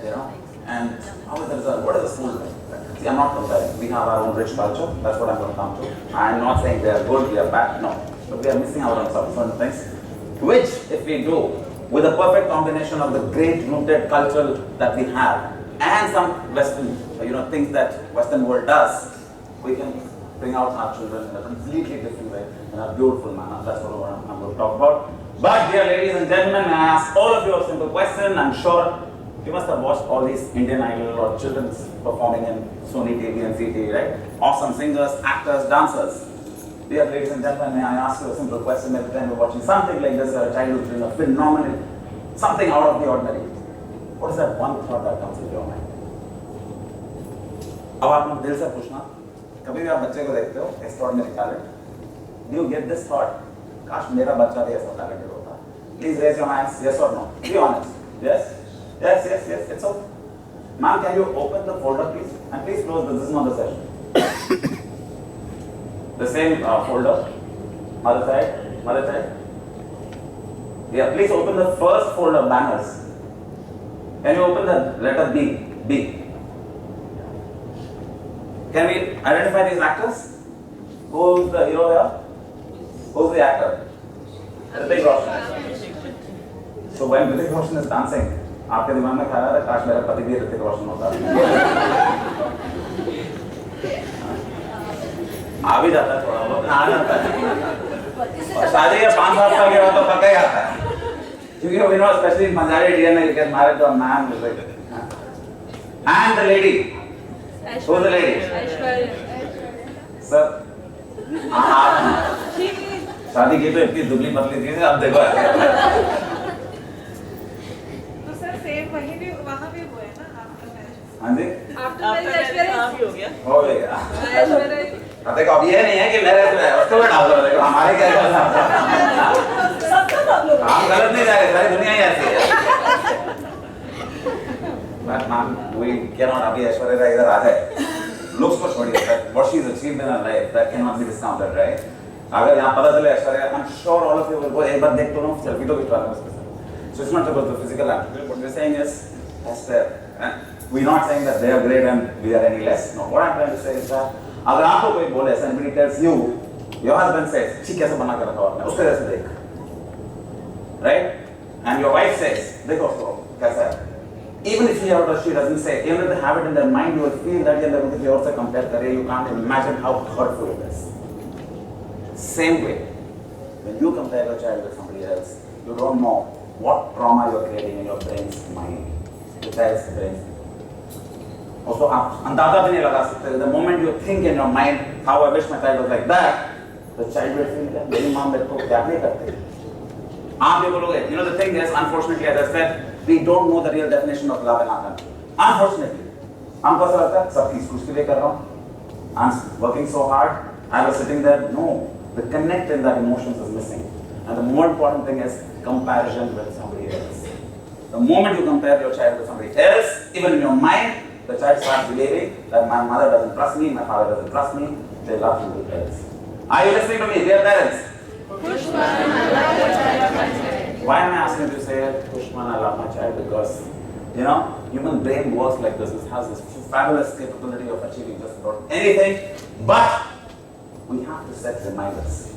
You know? And how is the result? What is the school like? See, I'm not comparing. We have our own rich culture. That's what I'm going to come to. I'm not saying they are good, we are bad. No. But we are missing out on some certain things, which if we do with a perfect combination of the great rooted culture that we have and some Western, things that Western world does, we can bring out our children in a completely different way, in a beautiful manner. That's what I'm going to talk about. But dear ladies and gentlemen, I ask all of you a simple question. I'm sure you must have watched all these Indian Idol or children's performing in Sony TV and CTV, right? Awesome singers, actors, dancers. Dear ladies and gentlemen, may I ask you a simple question every time you're watching something like this, a childhood thriller, phenomenal, something out of the ordinary. What is that one thought that comes into your mind? अब आप लोग दिल से पूछना, कभी भी आप बच्चे को देखते हो, extraordinary talent, do you get this thought? काश मेरा बच्चा भी ऐसा talented होता. Please raise your hands, yes or no? Be honest. Yes? Yes, yes, yes, it's okay. Ma'am, can you open the folder please? And please close this is not the session. The same folder, mother side. Yeah, please open the first folder, banners. Can you open the letter B? B. Can we identify these actors? Who's the hero here? Who's the actor? Hrithik Roshan. So when Hrithik Roshan is dancing, आपके दिमाग में ख्याल आ रहा है काश मेरा पति भी ऋतिक रोशन होता. आ भी जाता है थोड़ा बहुत, आ जाता है. और शादी के 5 साल के बाद तो पक्का ही आता है. क्योंकि you know, especially in Punjabi DNA, you get married to a man who's like, and the lady. Who's the lady? Aishwarya. Sir. शादी की तो इतनी दुबली पतली थी, अब देखो. तो सर सेम वहीं भी वहाँ भी हुआ है ना आफ्टर मैरिज. हाँ जी. आफ्टर मैरिज ऐश्वर्या हो गया. हो गया. ऐश्वर्या. अब देखो अब ये नहीं है कि मेरे उसको भी डाल दो, देखो हमारे क्या हम गलत नहीं जा रहे, सारी दुनिया ही ऐसी है. But ma'am, we cannot अभी ऐश्वर्या राय इधर आ जाए. Looks को छोड़िए, what she's achieved in her life that cannot be discounted, right? अगर यहाँ पता चले Aishwarya, I'm sure all of you will go एक बार देख तो लो, सेल्फी तो खिंचवा लो उसके साथ. So it's not about the physical attribute. What we're saying is, we're not saying that they are great and we are any less. No, what I'm trying to say is that अगर आपको कोई बोले, somebody tells you, your husband says, ठीक कैसे बना कर रखा आपने, उसके जैसे देख, right? And your wife says, देखो उसको कैसा है. Even if he or she doesn't say, even if they have it in their mind, you will feel that ये किसी और से compare करे, you can't imagine how hurtful it is. Same way, when you compare your child with somebody else, you don't know what trauma you're creating in your brain's mind, the child's brain. Also, आप अंदाजा भी नहीं लगा सकते. The moment you think in your mind, how I wish my child was like that, the child will feel that मेरी माँ मेरे को प्यार नहीं करती. आप ये बोलोगे, you know the thing is, unfortunately, as I said, we don't know the real definition of love in our country. Unfortunately, हमको ऐसा लगता है सब चीज कुछ के लिए कर रहा हूँ. I'm working so hard. I was sitting there. No, the connect in that emotions is missing. And the more important thing is comparison with somebody else. The moment you compare your child with somebody else, even in your mind, the child starts believing that my mother doesn't trust me, my father doesn't trust me. They love somebody else. Are you listening to me, dear parents? Why am I asking you to say, Pushman, I love my child? Because, you know, human brain works like this. It has this fabulous capability of achieving just about anything. But we have to set reminders.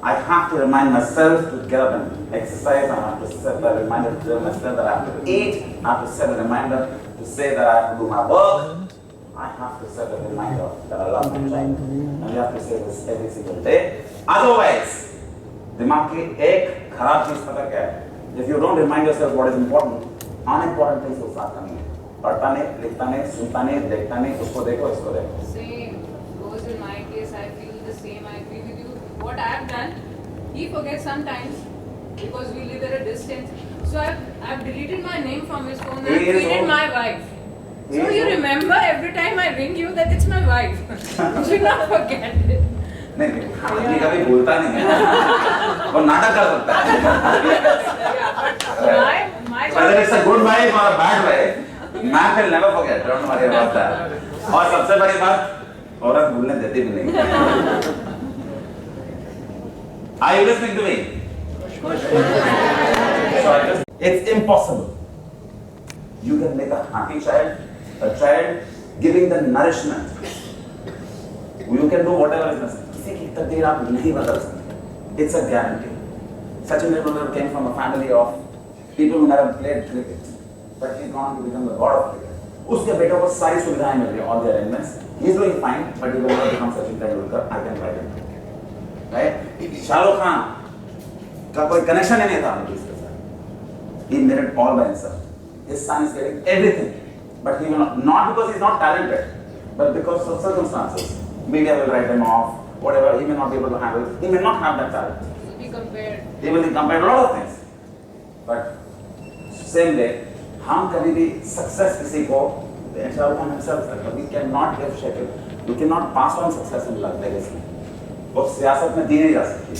I have to remind myself to get up and exercise. I have to set a reminder to tell myself that I have to eat. I have to set a reminder to say that I have to do my work. I have to set a reminder that I love my child. And you have to say this every single day. Otherwise, दिमाग की एक खराब चीज पता क्या है? If you don't remind yourself what is important, unimportant things will start coming in. पढ़ता नहीं, लिखता नहीं, सुनता नहीं, देखता नहीं, उसको देखो, इसको देखो. Same goes in my case. I feel the same. I agree with you. What I have done, he forgets sometimes because we live at a distance. So I've deleted my name from his phone and He is tweeted old. my wife. He So is you old. remember every time I ring you that it's my wife. You should not forget it. नहीं नहीं, आदमी कभी बोलता नहीं है. वो नाटक कर सकता है. My Whether it's a good wife or a bad wife, man will never forget. Don't worry about that. और सबसे बड़ी बात, औरत भूलने देती भी नहीं. Are you listening to me? So it's impossible. You can make a happy child, a child giving the nourishment. You can do whatever is necessary. किसी की तकदीर आप नहीं बदल सकते. It's a guarantee. Sachin Tendulkar came from a family of people who never played cricket, but he's gone to become the god of cricket. उसके बेटों को सारी सुविधाएं मिल रही हैं, all the arrangements. He's doing fine, but he will never become Sachin Tendulkar. I can write it. Right? Shahrukh Khan का कोई connection ही नहीं था उनके साथ. He made it all by himself. His son is getting everything, but he will not because he's not talented, but because of circumstances. Media will write him off. whatever, he may not be able to handle it. He may not have that talent. Be compared. He will be compared to a lot of things. But same way, हम कभी भी success किसी को ensure upon himself करता. We cannot give shekel. We cannot pass on success in legacy. वो सियासत में दी नहीं जा सकती.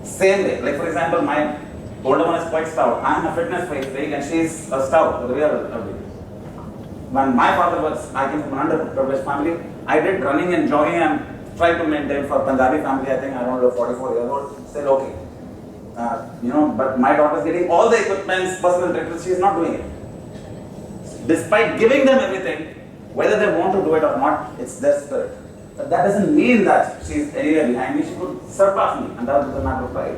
Same way, like for example, my older one is quite stout. I am a fitness freak and she is a stout, a real. When my father was, I came from an underprivileged family. I did running and jogging and tried to maintain for Punjabi family. I think I don't know, 44 years old, still okay. But my daughter is getting all the equipments, personal trainers. She is not doing it. Despite giving them everything, whether they want to do it or not, it's their spirit. But that doesn't mean that she is anywhere behind me. She could surpass me, and that is a matter of pride.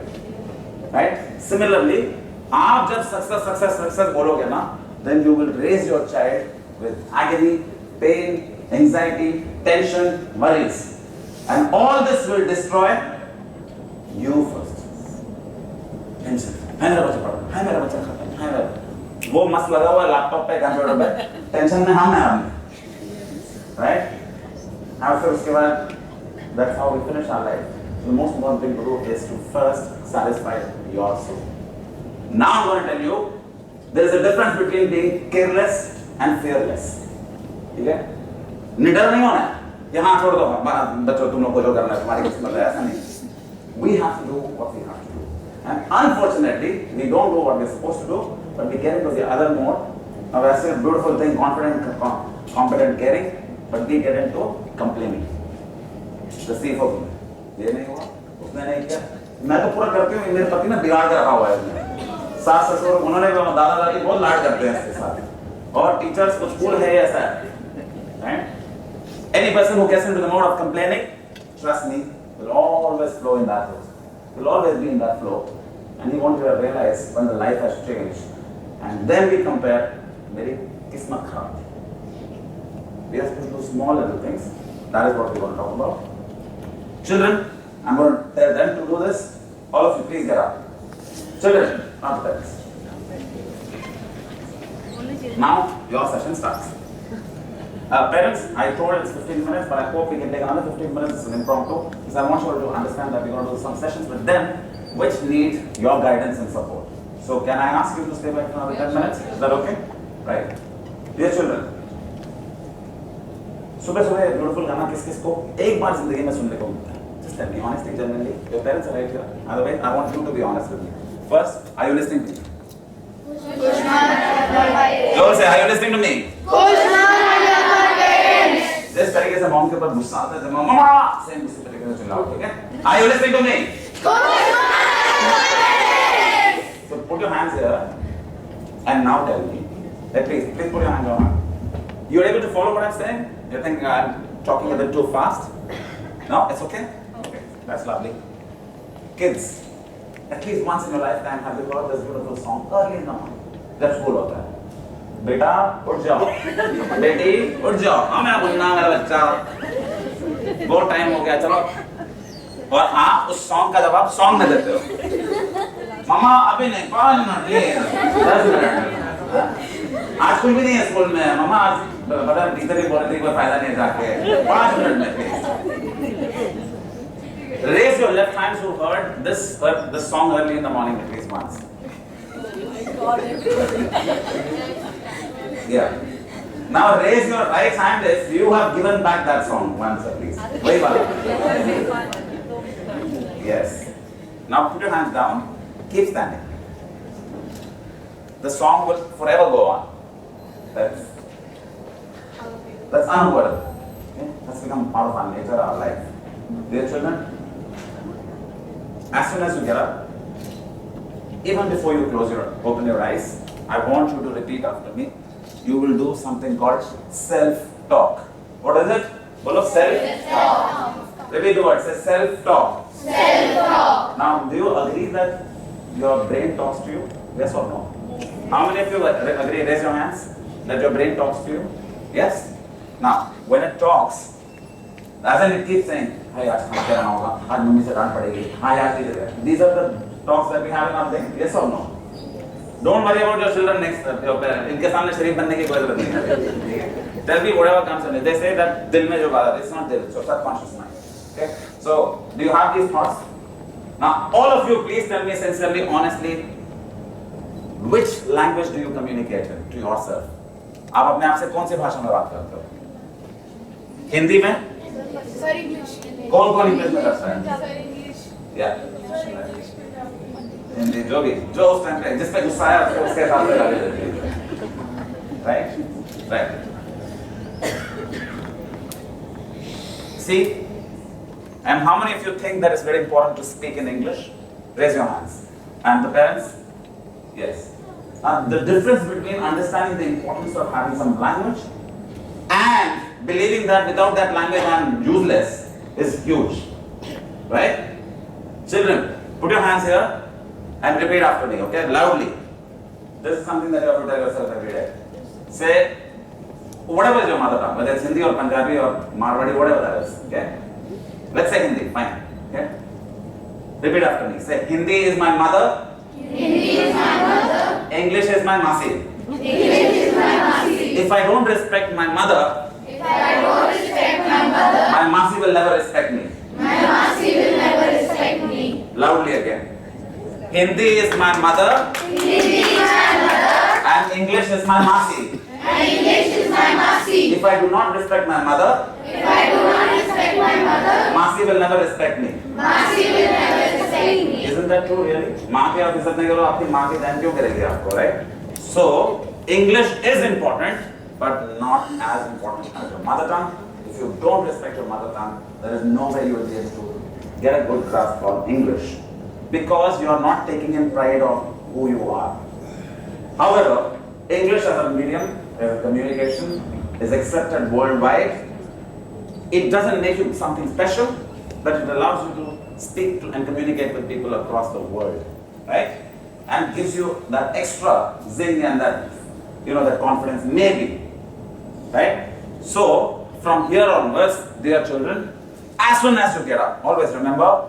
Right? Similarly, आप जब success बोलोगे ना, then you will raise your child with agony, pain, anxiety, tension, worries. And all this will destroy you first. Tension. है मेरा बच्चा पढ़ा, है मेरा बच्चा खत्म, है मेरा वो मस्त लगा हुआ लैपटॉप पे कंप्यूटर पे टेंशन में हम हैं अभी. Right? Now फिर उसके बाद that's how we finish our life. The most important thing to do is to first satisfy your soul. Now I'm going to tell you, there is a difference between being careless and fearless. ठीक है? निडर नहीं होना है. यहाँ छोड़ दो बच्चों तुम लोग को जो करना है तुम्हारी किस्मत है ऐसा नहीं. We have to do what we have to do. And unfortunately, we don't do what we're supposed to do, but we get into the other mode. Now that's a beautiful thing, confident, competent, caring, but we get into complaining. The thief of me. ये नहीं हुआ, उसने नहीं किया. मैं तो पूरा करती हूँ, मेरे पति ने बिगाड़ कर रखा हुआ है इसमें. सास ससुर उन्होंने दादा दादी बहुत लाड करते हैं इसके साथ. और टीचर्स कुछ स्कूल है ऐसा है. Right? Any person who gets into the mode of complaining, trust me, will always flow in that road. Will always be in that flow. And he won't even realize when the life has changed. And then we compare, very kismat kharab. We have to do small little things. That is what we want to talk about. Children, I'm going to tell them to do this. All of you, please get up. Children, not the parents. Now, your session starts. Parents, I told it's 15 minutes, but I hope we can take another 15 minutes. It's an impromptu. Because I want you all to understand that we're going to do some sessions with them which need your guidance and support. So, can I ask you to stay back for another 10 minutes? Is that okay? Right. Dear children, सुबह सुबह beautiful गाना किस किस को एक बार जिंदगी में सुनने को मिलता है. Just tell me honestly, genuinely. Your parents are right here. Otherwise, I want you to be honest with me. First, are you listening to me? जोर से, are you listening to me? जिस तरीके से मॉम के ऊपर गुस्सा आता है, मम्मा सेम उसी तरीके से चिल्लाओ, ठीक है? Are you listening to me? So put your hands here and now tell me. Please put your hands on. You are able to follow what I'm saying? You think I'm talking a bit too fast? No, it's okay? Okay, that's lovely. Kids, at least once in your lifetime have you heard this beautiful song early in the morning? That's school होता है. बेटा उठ जाओ, बेटी उठ जाओ, हाँ मैं बुन्ना मेरा बच्चा, बहुत टाइम हो गया चलो. और आप उस सॉन्ग का जवाब सॉन्ग में देते हो. मामा अभी नहीं, 5 मिनट ये 10 मिनट. आज कुछ भी नहीं है स्कूल में. मामा आज पता है टीचर भी बोल रही थी कोई फायदा नहीं जाके 5 मिनट में please. Raise your left hands who heard this song early in the morning at least once. Yeah. Now raise your right hand if you have given back that song once at least. Very well. Yes. Now put your hands down. Keep standing. The song will forever go on. That's unavoidable. Okay? That's become part of our nature, our life. Dear children, as soon as you get up, even before you open your eyes, I want you to repeat after me. You will do something called self-talk. What is it? Bolo self-talk. Repeat the word. Say self-talk. Self-talk. Now, do you agree that your brain talks to you? Yes or no? How many of you agree? Raise your hands. That your brain talks to you? Yes? Now, when it talks, as in it keeps saying, hey, आज खाना क्या बनाना होगा? आज mummy से डांट पड़ेगी. हाँ यार, these are the talks that we have in our brain. Yes or no? Don't worry about your children next, your parents. इनके सामने शरीफ बनने की कोई जरूरत नहीं है. Tell me whatever comes in. They say that दिल में जो बात है, it's not there, it's your subconscious mind. Okay? So, do you have these thoughts? Now, all of you, please tell me sincerely, honestly, which language do you communicate in to yourself? आप अपने आप से कौन सी भाषा में बात करते हो? हिंदी में? कौन इंग्लिश में करता है? Yeah. हिंदी जो भी जो उस टाइम पे जिस पे गुस्सा आया उसके साथ में लगा देते हैं. Right. See, and how many of you think that it's very important to speak in English? Raise your hands. And the parents? Yes. The difference between understanding the importance of having some language and believing that without that language I'm useless is huge. Right? Children, put your hands here and repeat after me, okay? Loudly. This is something that you have to tell yourself every day. Say, whatever is your mother tongue, whether it's Hindi or Punjabi or Marwadi, whatever that is, okay? Let's say Hindi, fine, okay? Repeat after me. Say, Hindi is my mother. Hindi is my mother. English is my masi. English is my masi. If I don't respect my mother, If I don't respect my mother, my masi will never respect me. my masi will never respect me. Loudly again. Hindi is my mother Hindi is my mother. and English is my masi. And English is my masi. If I do not respect my mother, If I do not respect my mother, masi will never respect me. masi will never respect me. Isn't that true really? माँ की आप इज्जत नहीं करो, आपकी माँ की बहन क्यों करेगी आपको, right? So, English is important, but not as important as your mother tongue. If you don't respect your mother tongue, there is no way you will be able to get a good grasp on English, because you are not taking in pride of who you are. However, English as a medium, as a communication, is accepted worldwide. It doesn't make you something special, but it allows you to speak to and communicate with people across the world, right? And gives you that extra zing and that, that confidence, maybe, right? So, from here onwards, dear children, as soon as you get up, always remember,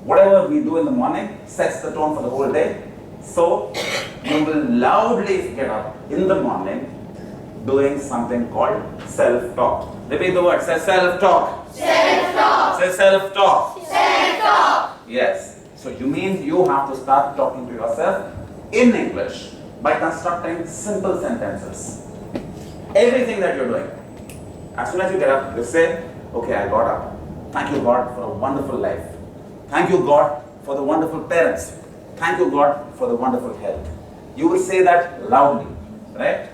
whatever we do in the morning sets the tone for the whole day. So, you will loudly get up in the morning doing something called self-talk. Repeat the word, say self-talk. Self-talk. Say self-talk. Self-talk. Yes. So you mean you have to start talking to yourself in English by constructing simple sentences. Everything that you're doing. As soon as you get up, you say, okay, I got up. Thank you God for a wonderful life. Thank you God for the wonderful parents. Thank you God for the wonderful health. You will say that loudly, right?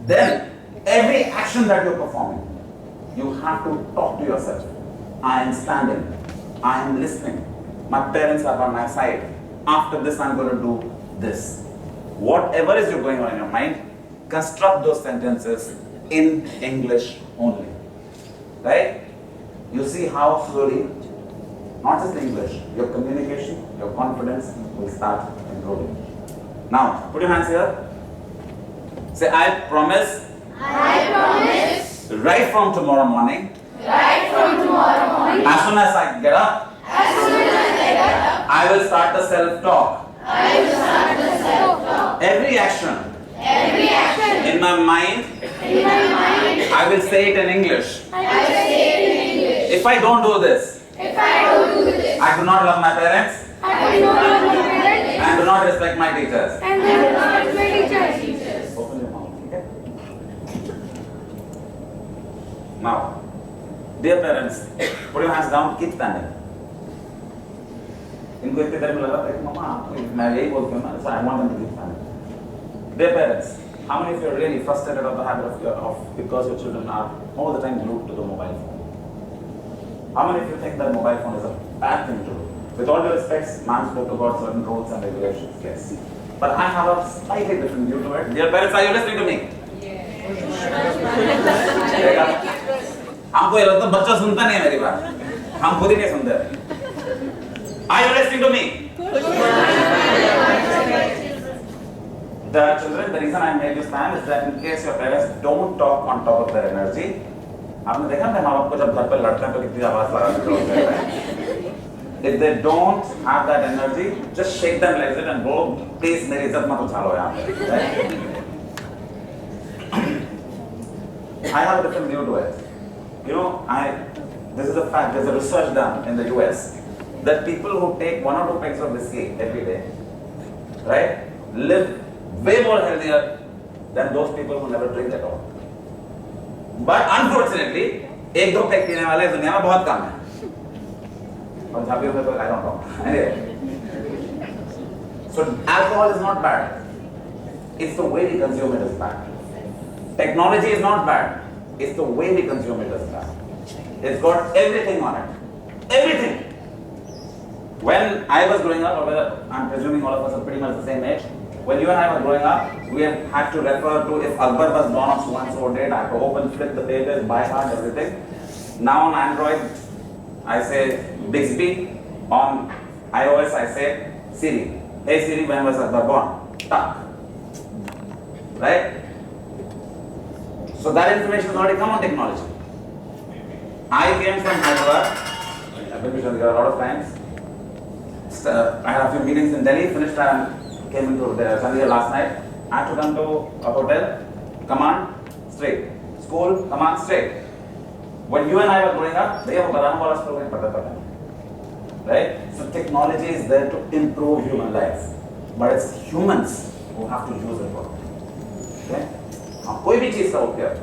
Then every action that you're performing, you have to talk to yourself. I am standing. I am listening. My parents are by my side. After this, I'm going to do this. Whatever is going on in your mind, construct those sentences in English only. Right? You see how slowly, not just English, your communication, your confidence will start improving. Now, put your hands here. Say, I promise. I promise. Right from tomorrow morning. Right from tomorrow morning. As soon as I get up, As soon as I get up, I will start the self-talk. I will start the self-talk. Every action Every action in my mind, in my mind, I will say it in English. I will say it in English. If I don't do this, If I don't do this, I do not love my parents I will not love my parents and do not respect my teachers. and I will not respect my teachers. Open your mouth, okay? Now, dear parents, put your hands down, keep standing. इनको इतने देर में लगा था कि मम्मा मैं यही बोलती हूँ ना, so I want them to keep standing. Dear parents, how many of you are really frustrated of the habit of because your children are all the time glued to the mobile phone? How many of you think that mobile phone is a bad thing to do? With all due respects, man spoke about certain rules and regulations, yes. But I have a slightly different view to it. Dear parents, are you listening to me? देखा? हमको ये लगता है बच्चा सुनता नहीं है मेरी बात, हम खुद ही नहीं सुनते। Are you listening to me? The children, the reason I made you stand is that in case your parents don't talk on top of their energy, आपने देखा ना माँ बाप को जब घर पर लड़ते हैं तो कितनी आवाज लगा के लोग कहते हैं, If they don't have that energy, just shake them like that and go, please, मेरी इज्जत मत उछालो यहाँ पे, right? I have a different view to it. You know, this is a fact, there's a research done in the US that people who take 1 or 2 pegs of whiskey every day, right, live way more healthier than those people who never drink at all. But unfortunately, 1-2 pack पीने वाले दुनिया में बहुत कम हैं। और जहाँ भी होंगे तो I don't know. Anyway, so alcohol is not bad. It's the way we consume it is bad. Technology is not bad. It's the way we consume it is bad. It's got everything on it. Everything. When I was growing up, or I'm presuming all of us are pretty much the same age, when you and I were growing up, we have had to refer to if Akbar was born on so and so date, I have to open, flip the pages, by heart, everything. Now on Android, I say Bixby. On iOS, I say Siri. Hey Siri, when was Akbar born? Tuck. Right? So that information has already come on technology. I came from Hyderabad. I've been to Chandigarh a lot of times. I had a few meetings in Delhi, finished and came into Chandigarh last night. I had to come to a hotel, command, straight. School, command, straight. When you and I were growing up, they have a program, right? So technology is there to improve human life. But it's humans who have to use it properly. Okay? कोई भी चीज का उपयोग.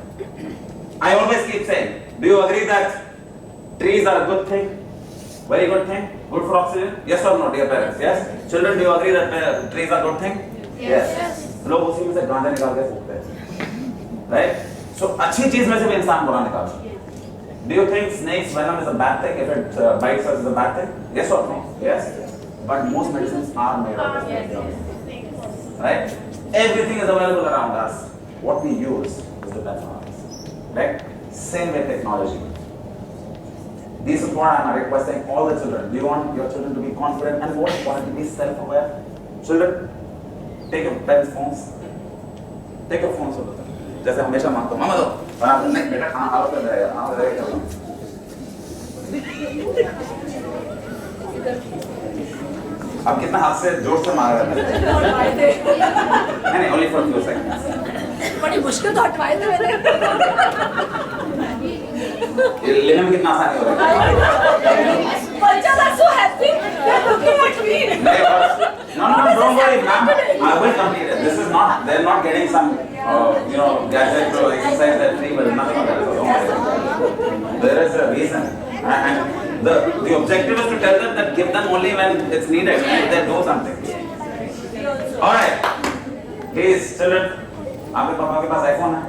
I always keep saying, do you agree that trees are a good thing? Very good thing? Good for oxygen? Yes or no, dear parents? Yes? Children, do you agree that trees are a good thing? Yes. लोग उसी में से गांजा निकाल के फूकते हैं. Right? So अच्छी चीज में से भी इंसान बुरा निकालता है. Do you think snake's venom is a bad thing? If it bites us, is a bad thing? Yes or no? Yes. But most medicines are made of this. Right? Everything is available around us. What we use is depends on us. Right? Same with technology. This is what I am requesting all the children. Do you want your children to be confident and more importantly be self-aware? Children, take your parents' phones. Take your phones over them. जैसे हमेशा मांगते हो, मामा दो, और आप नहीं बेटा खाना खा लो फिर रहेगा, हाँ रहेगा। आप कितना हाथ से जोर से मार रहे हैं? नहीं, only for a few seconds. बड़ी मुश्किल तो हटवाए थे मैंने। ये लेने में कितना आसान हो रहा है? बच्चा was so happy. They're looking at me. No, don't worry, ma'am. I will complete it. This is not, they're not getting some, gadget to exercise that free, but nothing like that. So don't worry. There is a reason. And the objective is to tell them that give them only when it's needed and they do something. Alright. Please, children. आपके पापा के पास iPhone है?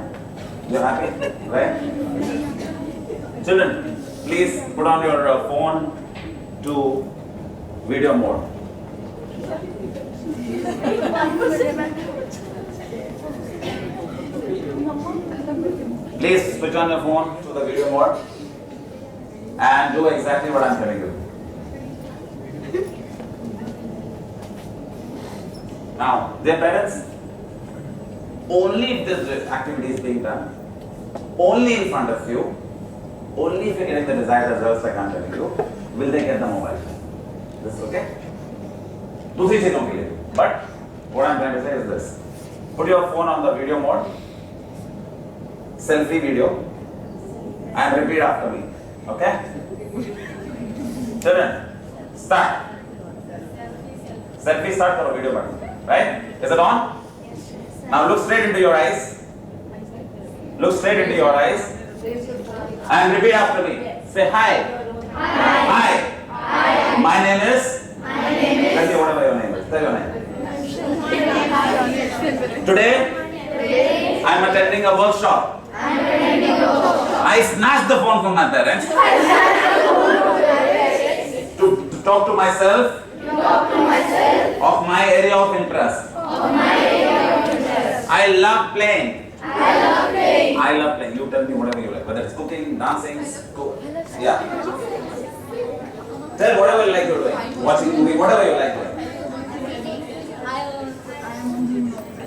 You're happy? Right? Children, please put on your phone to video mode. Please switch on your phone to the video mode and do exactly what I'm telling you. Now, dear parents, only if this activity is being done, only in front of you, only if you're getting the desired results like I'm telling you, will they get the mobile phone. This is okay? दूसरी चीजों के लिए. But what I'm trying to say is this: put your phone on the video mode, selfie video, and repeat after me. Okay? Children, start. Selfie start करो video button. Right? Is it on? Now look straight into your eyes. Look straight into your eyes. And repeat after me. Say hi. Hi. My name is. Tell me whatever your name is. Tell your name. Today, I am attending a workshop. I snatched the phone from my parents to talk to myself of my area of interest. I love playing. I love playing. You tell me whatever you like. Whether it's cooking, dancing, yeah. Tell whatever you like you're doing. Watching movie, whatever you like doing.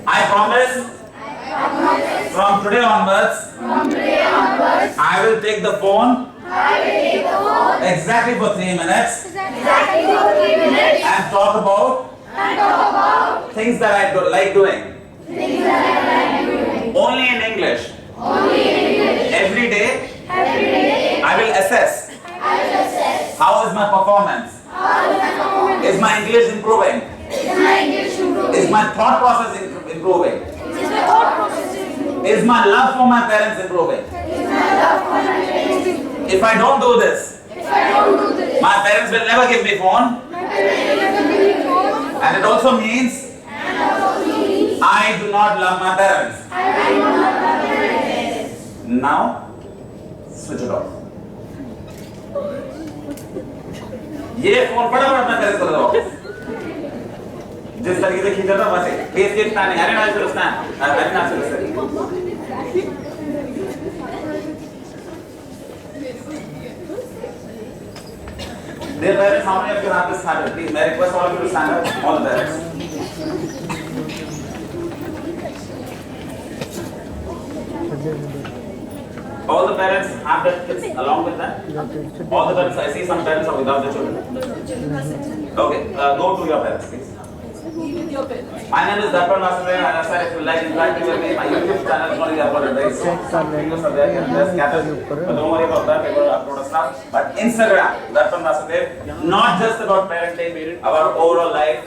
I promise from today onwards, I will take the phone exactly for 3 minutes and talk about things that I like doing. Only in English. Every day, I will assess. How is my performance? Is my English improving? Is my thought process improving? Is my love for my parents improving? If I don't do this, my parents will never give me phone. And it also means I do not love my parents. Now, switch it off. ये phone फटाफट अपना parents को दो. जिस तरीके से खींचा था वैसे. Please keep standing. I didn't ask you to stand. I didn't ask you to sit. Dear parents, how many of you have this habit? Please, may I request all of you to stand up? All the parents. All the parents have their kids along with them? All the parents, I see some parents are without their children. Okay, go to your parents, please. With your parents. My name is Darpan Vasudev, and as if you like interacting with me, my YouTube channel is only uploaded very soon. Videos are there, just scattered. But don't worry about that, I will upload a stuff. But Instagram, Darpan Vasudev, not just about parenting, about overall life,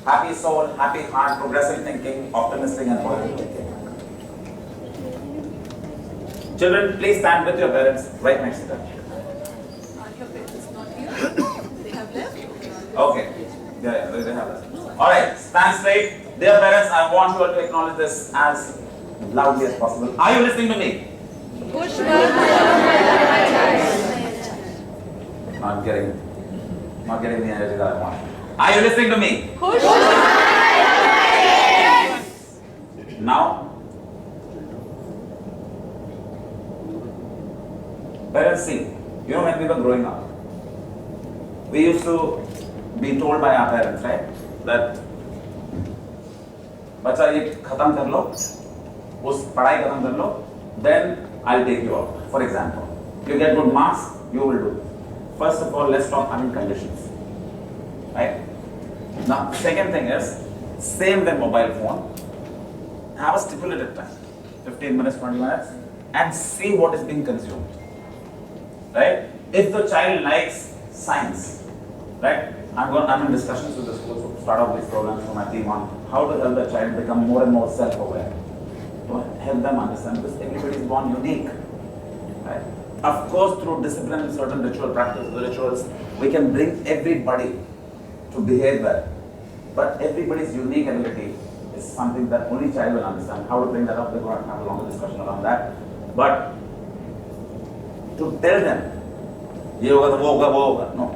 happy soul, happy heart, progressive thinking, optimistic and positive thinking. Children, please stand with your parents right next to them. Are your parents not here? They have left? Okay. Yeah, they have that. Alright, stand straight. Dear parents, I want you all to acknowledge this as loudly as possible. Are you listening to me? Not getting the energy that I want. Are you listening to me? Now, parents, see, you know when we were growing up, we used to be told by our parents, right, that बच्चा ये खत्म कर लो, उस पढ़ाई खत्म कर लो, then I'll take you out. For example, you get good marks, you will do. First of all, let's talk having conditions, right? Now, second thing is, same with mobile phone, have a stipulated time, 15 minutes, 20 minutes, and see what is being consumed, right? If the child likes science, right? I'm in discussions with the schools to start off these programs for my team on how to help the child become more and more self-aware, to help them understand because everybody is born unique, right? Of course, through discipline and certain rituals, we can bring everybody to behave well. But everybody's unique ability is something that only child will understand. How to bring that up, we're going to have a longer discussion around that. But to tell them, ये होगा तो वो होगा, no.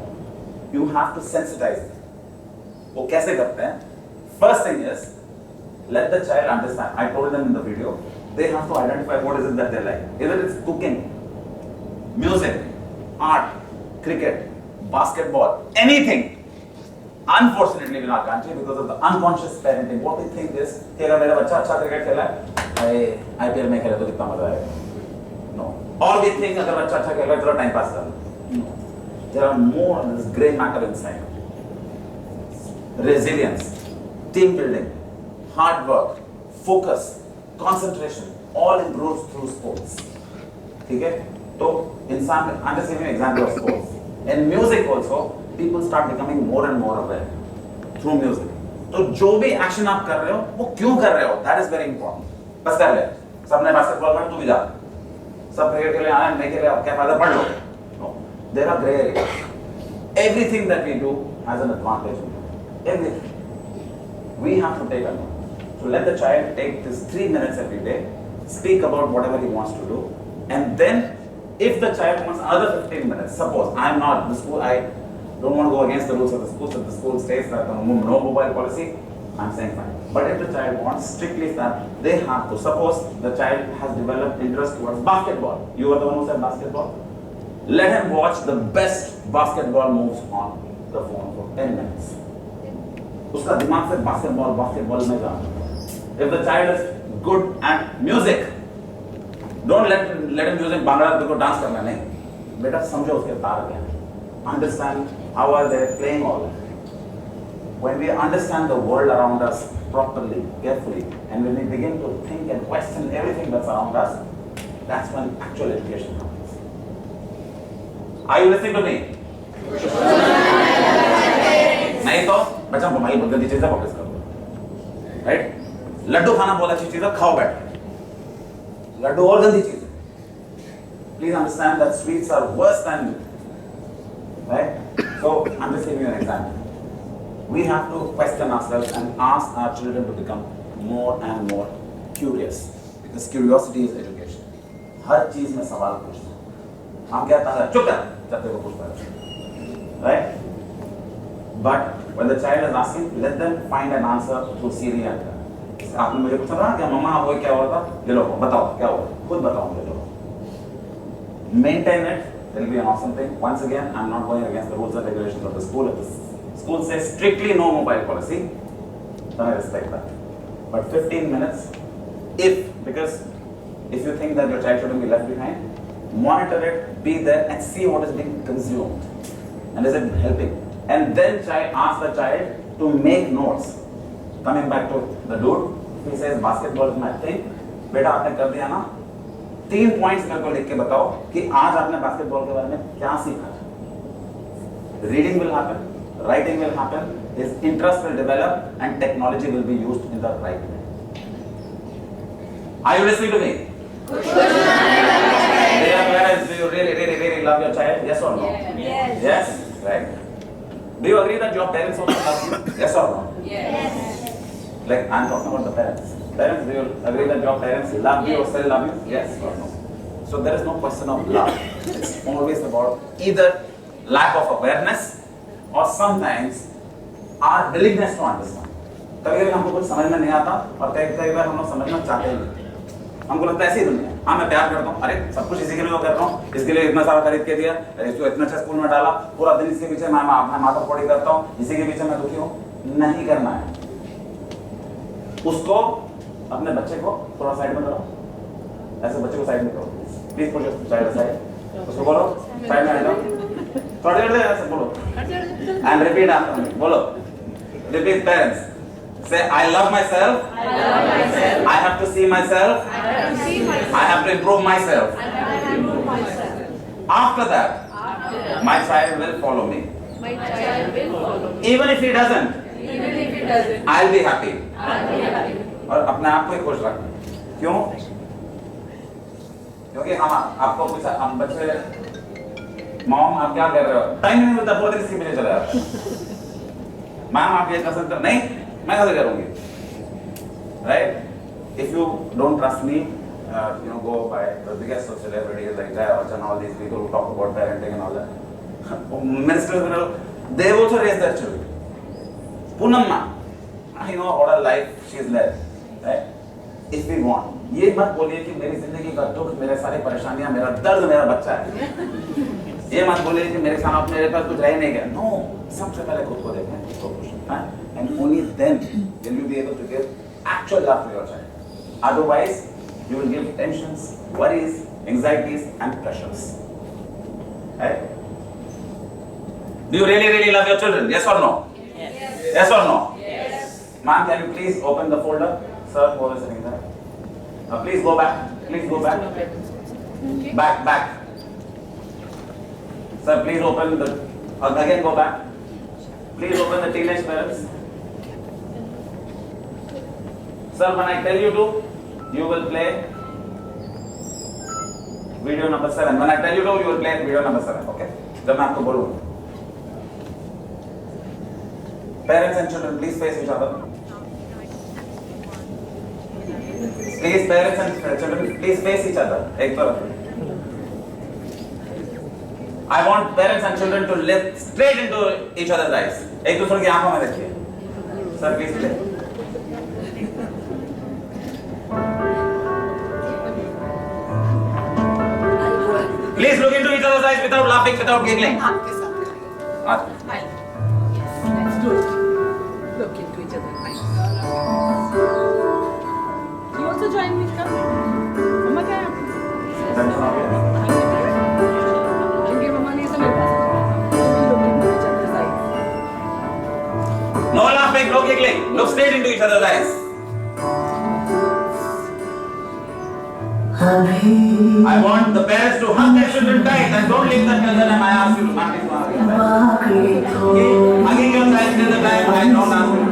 You have to sensitize them. वो कैसे करते हैं? First thing is, let the child understand. I told them in the video, they have to identify what is it that they like. Either it's cooking, music, art, cricket, basketball, anything. Unfortunately, in our country, because of the unconscious parenting, what we think is, कि अगर मेरा बच्चा अच्छा cricket खेला है, IPL में खेला तो कितना मजा आएगा? No. Or we think अगर बच्चा अच्छा खेला है, चलो टाइम पास कर लो. No. There are more of this grey matter inside. Resilience, team building, hard work, focus, concentration, all improves through sports. ठीक है? तो इंसान, I'm just giving an example of sports. In music also, people start becoming more and more aware through music. तो जो भी action आप कर रहे हो, वो क्यों कर रहे हो? That is very important. बस कर ले. सबने basketball में तू भी जा. सब क्रिकेट के लिए आए, मैं के लिए आप क्या फायदा पढ़ लो. There are grey areas. Everything that we do has an advantage. Everything. We have to take a note. So let the child take this 3 minutes every day, speak about whatever he wants to do, and then if the child wants another 15 minutes, suppose I'm not the school, I don't want to go against the rules of the school, so the school states that no mobile policy, I'm saying fine. But if the child wants strictly that, they have to. Suppose the child has developed interest towards basketball. You are the one who said basketball. Let him watch the best basketball moves on the phone for 10 minutes. उसका दिमाग से basketball में जाना. If the child is good at music, don't let him using bangda को dance करना नहीं. बेटा समझो उसके तार क्या हैं. understand how are they playing all that. When we understand the world around us properly, carefully, and when we begin to think and question everything that's around us, that's when actual education happens. Are you listening to me? नहीं तो बच्चों को भाई बहुत गंदी चीजें वापस कर दो, राइट? लड्डू खाना बहुत अच्छी चीज है, खाओ बैठ। लड्डू और गंदी चीज है। Please understand that sweets are worse than, right? So I'm just giving you an example. We have to question ourselves and ask our children to become more and more curious, because curiosity is education. हर चीज में सवाल पूछना। हम कहता है चुप कर जब तक वो पूछता है, right? But when the child is asking, let them find an answer through Siri and आपने मुझे पूछा था कि मम्मा वो क्या हुआ था, ये लो बताओ क्या हुआ, खुद बताओ मुझे लो। Maintain it, it will be an awesome thing. Once again, I'm not going against the rules and regulations of the school. If the school says strictly no mobile policy, then I respect that. But 15 minutes, because if you think that your child shouldn't be left behind, monitor it, be there and see what is being consumed. And is it helping? And then ask the child to make notes. Coming back to the dude, he says basketball is my thing. बेटा आपने कर दिया ना, 3 points मेरे को लिख के बताओ कि आज आपने बास्केटबॉल के बारे में क्या सीखा। Reading will happen, writing will happen, his interest will develop, and technology will be used in the right way. Are you listening to me? Dear parents, do you really love your child? Yes or no? Yes. Yes? Right. Do you agree that your parents also love you? Yes or no? Yes. Like I'm talking about the parents. Parents, do you agree that your parents love you or still love you? Yes or no? So there is no question of love. It's always about either lack of awareness or sometimes our willingness to understand. कभी-कभी हमको कुछ समझ में नहीं आता और कई बार हम लोग समझना चाहते ही नहीं। हमको लगता है ऐसी दुनिया, हाँ मैं प्यार करता हूँ, अरे सब कुछ इसी के लिए कर रहा हूँ, इसके लिए इतना सारा खरीद के दिया, इसको इतना अच्छा स्कूल में डाला, पूरा दिन इसके पीछे मैं माथा फोड़ी करता हूँ, इसी के पीछे मैं दुखी हूँ। नहीं करना है। उसको अपने बच्चे को थोड़ा साइड में करो, ऐसे बच्चे को साइड में करो, please put your child aside, उसको बोलो साइड में आ जाओ, थोड़ा देर ऐसे बोलो एंड रिपीट आफ्टर मी, बोलो, repeat parents, say I love myself, I have to see myself, I have to improve myself. After that, my child will follow me. Even if he doesn't, I'll be happy. और अपने आप को ही खुश रखना। क्यों? क्योंकि हम आपको पूछा, हम बच्चे, मॉम आप क्या कर रहे हो? टाइम नहीं मिलता, पूरा दिन इसके पीछे चला जाता। मैम आप ये कर सकते हो? नहीं, मैं कैसे करूँगी? Right? If you don't trust me, go by the biggest of celebrities like Jaya Bachchan, all these people who talk about parenting and all that. Ministers, they also raise their children. Poonam ma, I know what a life she's led. Right? If we want, ये मत बोलिए कि मेरी जिंदगी का दुख, मेरे सारी परेशानियां, मेरा दर्द मेरा बच्चा है। ये मत बोलिए कि मेरे साथ मेरे पास कुछ रह नहीं गया। No, सबसे पहले खुद को देखें, खुद को खुश रखें, and only then will you be able to give actual love to your child. Otherwise, you will give tensions, worries, anxieties, and pressures. Right? Do you really love your children? Yes or no? Yes. Yes or no? Yes. Ma'am, can you please open the folder? Sir, who is sitting there? Please go back. Please go back. Back. Sir, please open the. Again, go back. Please open the teenage parents. Sir, when I tell you to, you will play video number 7. When I tell you to, you will play video number 7. Okay? जब मैं आपको बोलूँगा. Parents and children, please face each other. Please, parents and children, please face each other. एक तरफ. I want parents and children to look straight into each other's eyes. एक दूसरे की आंखों में देखिए. Sir, please play. Please look into each other's eyes without laughing, without giggling. आपके साथ Let's do it. Look into each other's eyes. You also join me, come. Mama क्या है? Tension हो गया? क्योंकि मम्मा ने समझ पाया। Look straight into each other's eyes. I want the parents to hug their children tight and don't leave them till the time I ask you to hug it. Keep hugging your child till the time I don't ask you.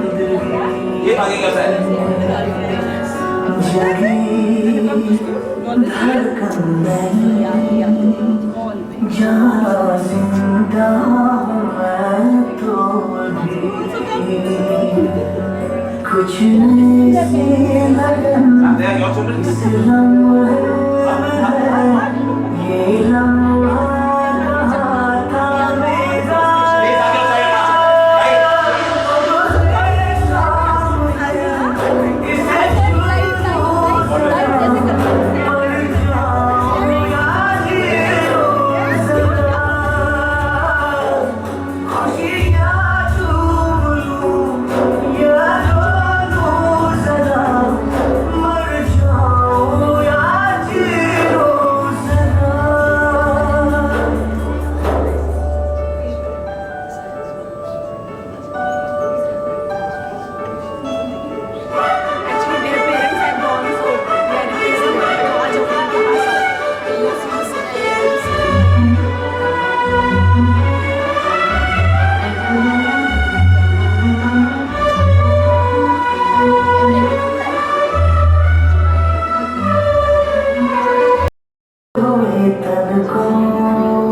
Keep hugging your child. And they are your children.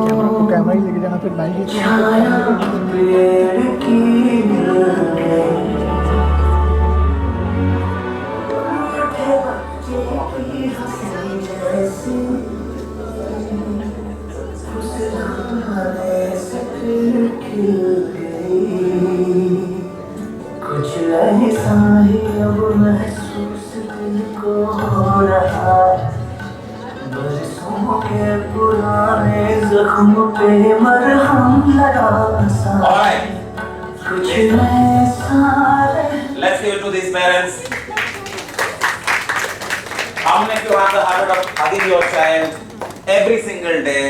Camera को camera ही लेके जाना फिर night कुछ ऐसा ही अब महसूस दिल को हो रहा बरसों के पुराने जख्म पे मरहम लगा सा Alright. कुछ ऐसा Let's give it to these parents. How many of you have the habit of hugging your child every single day,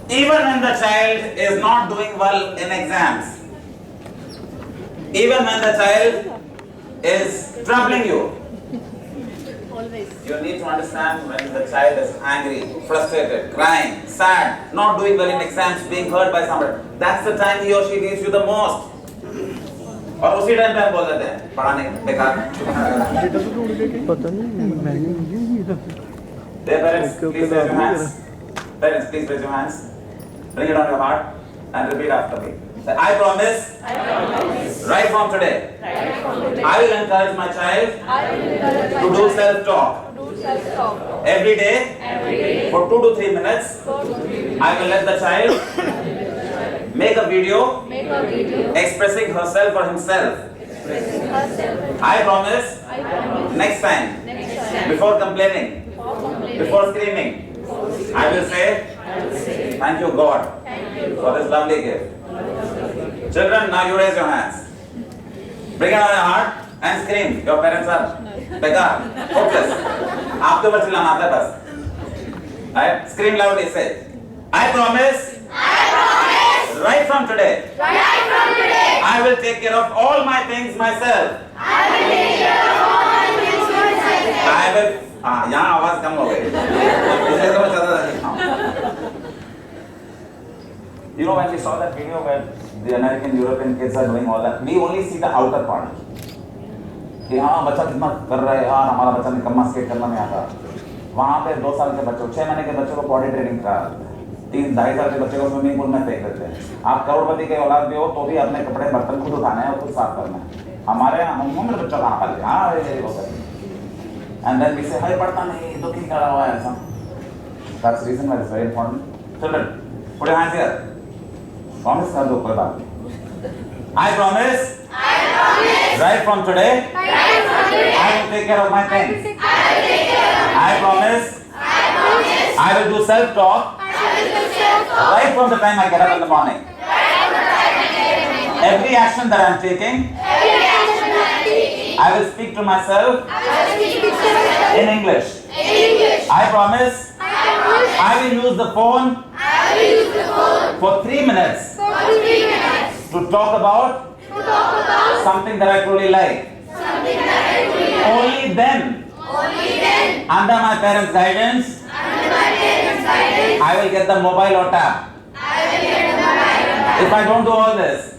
even when the child is not doing well in exams? Even when the child is troubling you? You need to understand when the child is angry, frustrated, crying, sad, not doing well in exams, being hurt by somebody. That's the time he or she needs you the most. और उसी time पे हम बोल देते हैं पढ़ाने बेकार. पता नहीं Dear parents, please raise your hands. Parents, please raise your hands. Bring it on your heart and repeat after me. Say, I promise. Right from today. I will encourage my child to do self-talk. Every day. For 2 to 3 minutes. I will let the child make a video expressing herself or himself. I promise. Next time. Before complaining. Before screaming. I will say, thank you God for this lovely gift. Children, now you raise your hands. Bring it on your heart and scream. Your parents are beggar, hopeless. आपके ऊपर चिल्लाना आता है बस. Alright, scream loudly. Say, I promise. Right from today. I will take care of all my things myself. I will. यहाँ आवाज कम हो गई. इसलिए तो मैं ज़्यादा नहीं. You know, when we saw that video where the American, European kids are doing all that, we only see the outer part. कि हाँ बच्चा कितना कर रहा है, यार हमारा बच्चा निकम्मा स्केट करना नहीं आता. वहाँ पे 2 साल के बच्चों, 6 महीने के बच्चों को बॉडी ट्रेनिंग करा देते हैं. 3-2.5 साल के बच्चे को स्विमिंग पूल में फेंक देते हैं. आप करोड़पति के औलाद भी हो तो भी अपने कपड़े बर्तन खुद उठाने हैं और खुद साफ करना है. हमारे यहाँ हम मेरे बच्चों कहाँ पाले, हाँ ये होता है. And then we say, "Hey, पढ़ता नहीं, दुखी करा हुआ है ऐसा." That's the reason why it's very important. Children, put your hands here. Promise कर दो कोई बात नहीं. I promise. Right from today. I will take care of my things. I promise. I will do self-talk. Right from the time I get up in the morning. Every action that I am taking, I will speak to myself in English. I promise. I will use the phone for 3 minutes to talk about something that I truly like. Only then, under my parents' guidance, I will get the mobile or tab. If I don't do all this,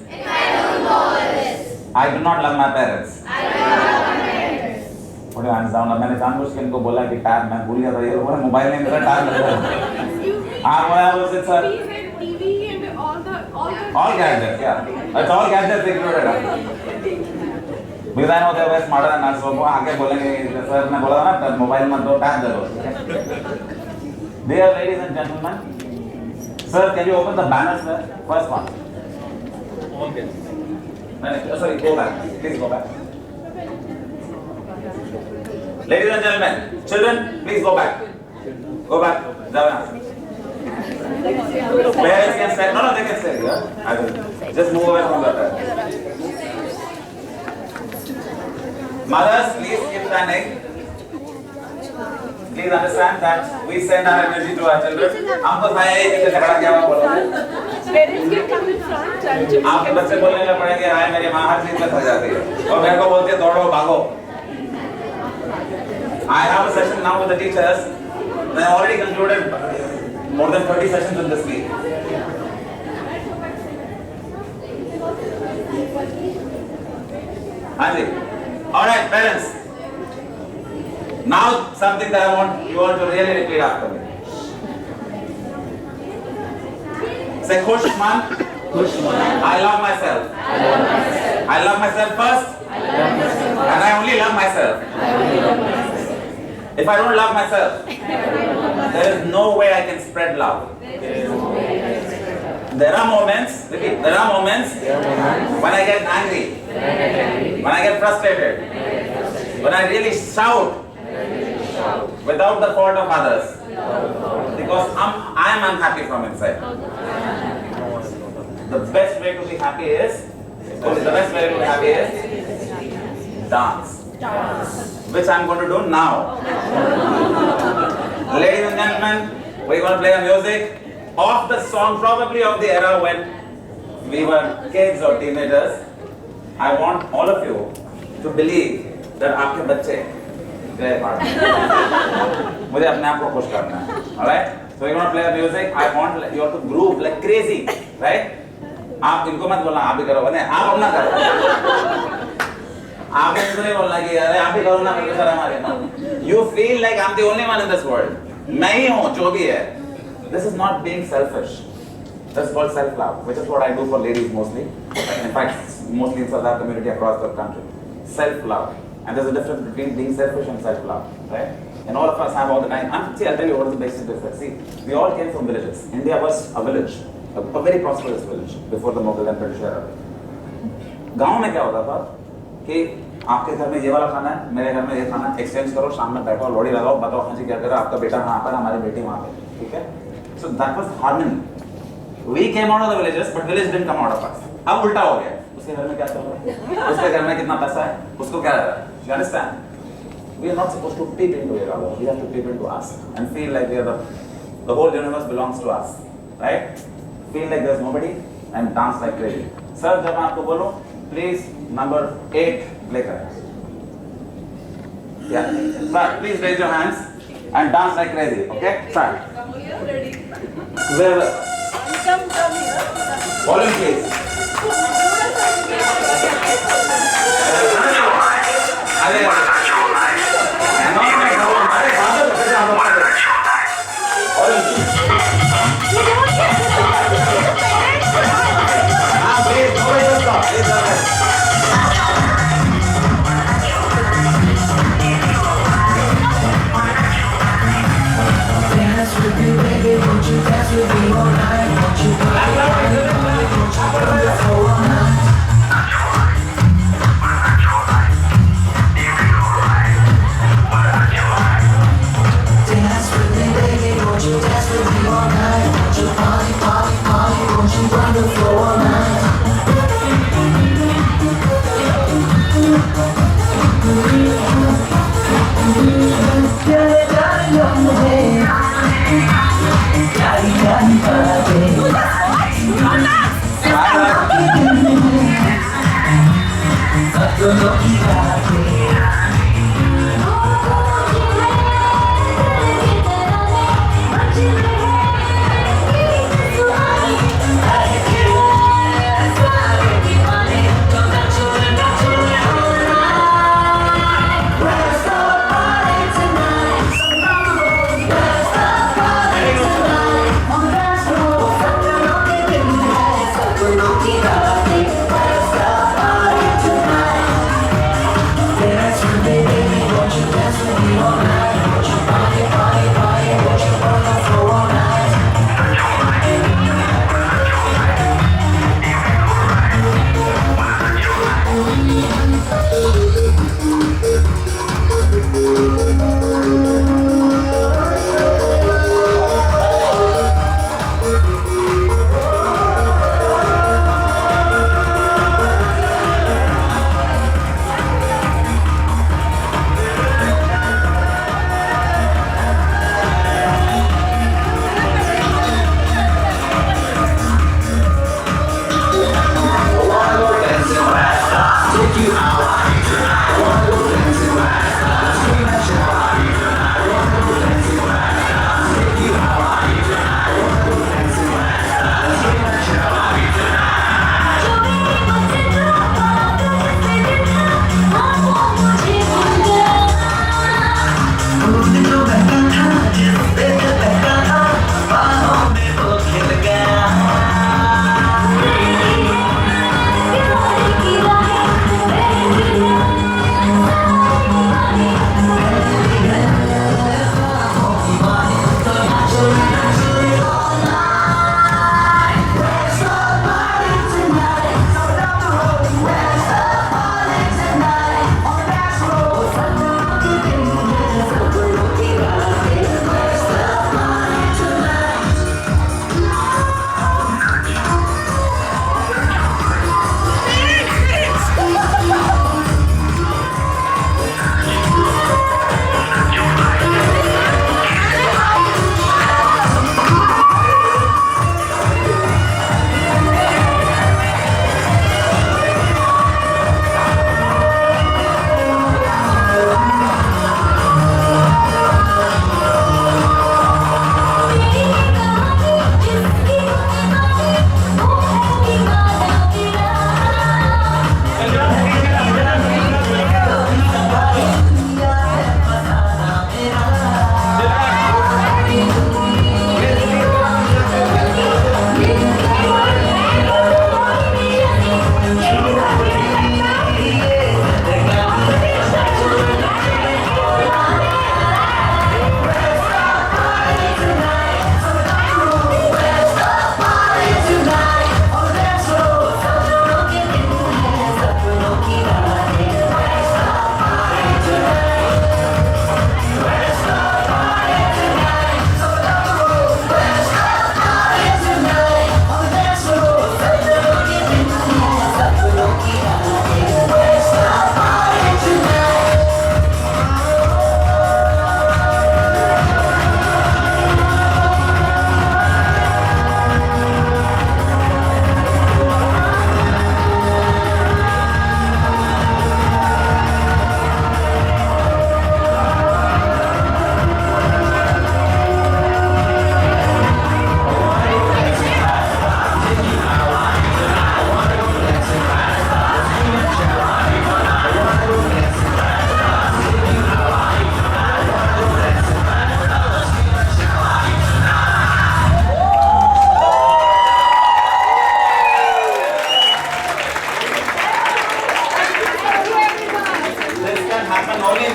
I do not love my parents. Put your hands down. मैंने जानबूझ के इनको बोला कि tab मैं भूल गया था ये बोला मोबाइल में मेरा टैब लगा है. What was it, sir? TV and all the All gadgets, yeah. It's all gadgets included. Because I know they were smarter than us, so वो आगे बोलेंगे सर ने बोला था ना मोबाइल मत दो टैब दे दो. Dear ladies and gentlemen, sir, can you open the banners there? First one. Okay. Sorry, go back. Please go back. Ladies and gentlemen, children, please go back. Go back. Parents can stay. No, they can stay here. I will just move away from that. Mothers, please keep standing. Please understand that we send our energy to our children. हमको भाई कितने झगड़ा क्या हुआ बोलो. parents can come in front and children आपके बच्चे बोलने लग पड़ेंगे हाय मेरी माँ हर चीज में थक जाती है और मेरे को बोलती है दौड़ो भागो. I have a session now with the teachers. I already concluded more than 30 sessions in this week. Anji. All right, parents. Now something that you want to really repeat after me. Say Khush man. I love myself. I love myself first. And I only love myself. If I don't love myself, there is no way I can spread love. There are moments when I get angry, when I get frustrated, when I really shout without the fault of others, because I am unhappy from inside. The best way to be happy is dance. Which I'm going to do now. Ladies and gentlemen, we're going to play a music of the song, probably of the era when we were kids or teenagers. I want all of you to believe that आपके बच्चे play part. मुझे अपने आप को खुश करना है. All right? So we're going to play a music. I want you all to groove like crazy, right? आप इनको मत बोलना आप भी करो नहीं आप अपना करो. आपने तो नहीं बोलना कि अरे आप ही करो ना करके सर हमारे ना. You feel like I'm the only one in this world. मैं ही हूँ जो भी है. This is not being selfish. That's called self-love, which is what I do for ladies mostly. In fact, mostly in Sardar community across the country. Self-love. And there's a difference between being selfish and self-love, right? And all of us have all the time. See, I'll tell you what is the basic difference. See, we all came from villages. India was a village, a very prosperous village before the Mughal and British era. गाँव में क्या होता था कि आपके घर में ये वाला खाना है, मेरे घर में ये खाना, एक्सचेंज करो, शाम में बैठो, लोड़ी लगाओ, बताओ हाँ जी क्या कर रहा है, आपका बेटा वहाँ पर, हमारी बेटी वहाँ पे, ठीक है? So that was harmony. We came out of the villages, but village didn't come out of us. अब उल्टा हो गया. उसके घर में क्या चल रहा है? उसके घर में कितना पैसा है? उसको क्या लग रहा है? You understand? We are not supposed to peep into it, we have to peep into us and feel like we are the whole universe belongs to us, right? Feel like there's nobody and dance like crazy. Sir, जब मैं आपको बोलूँ, please number 8 play करें. Yeah. Sir, please raise your hands and dance like crazy. Okay? Start. Where? Volume please. Dance with me, baby, won't you dance with me all night? Won't you come all night?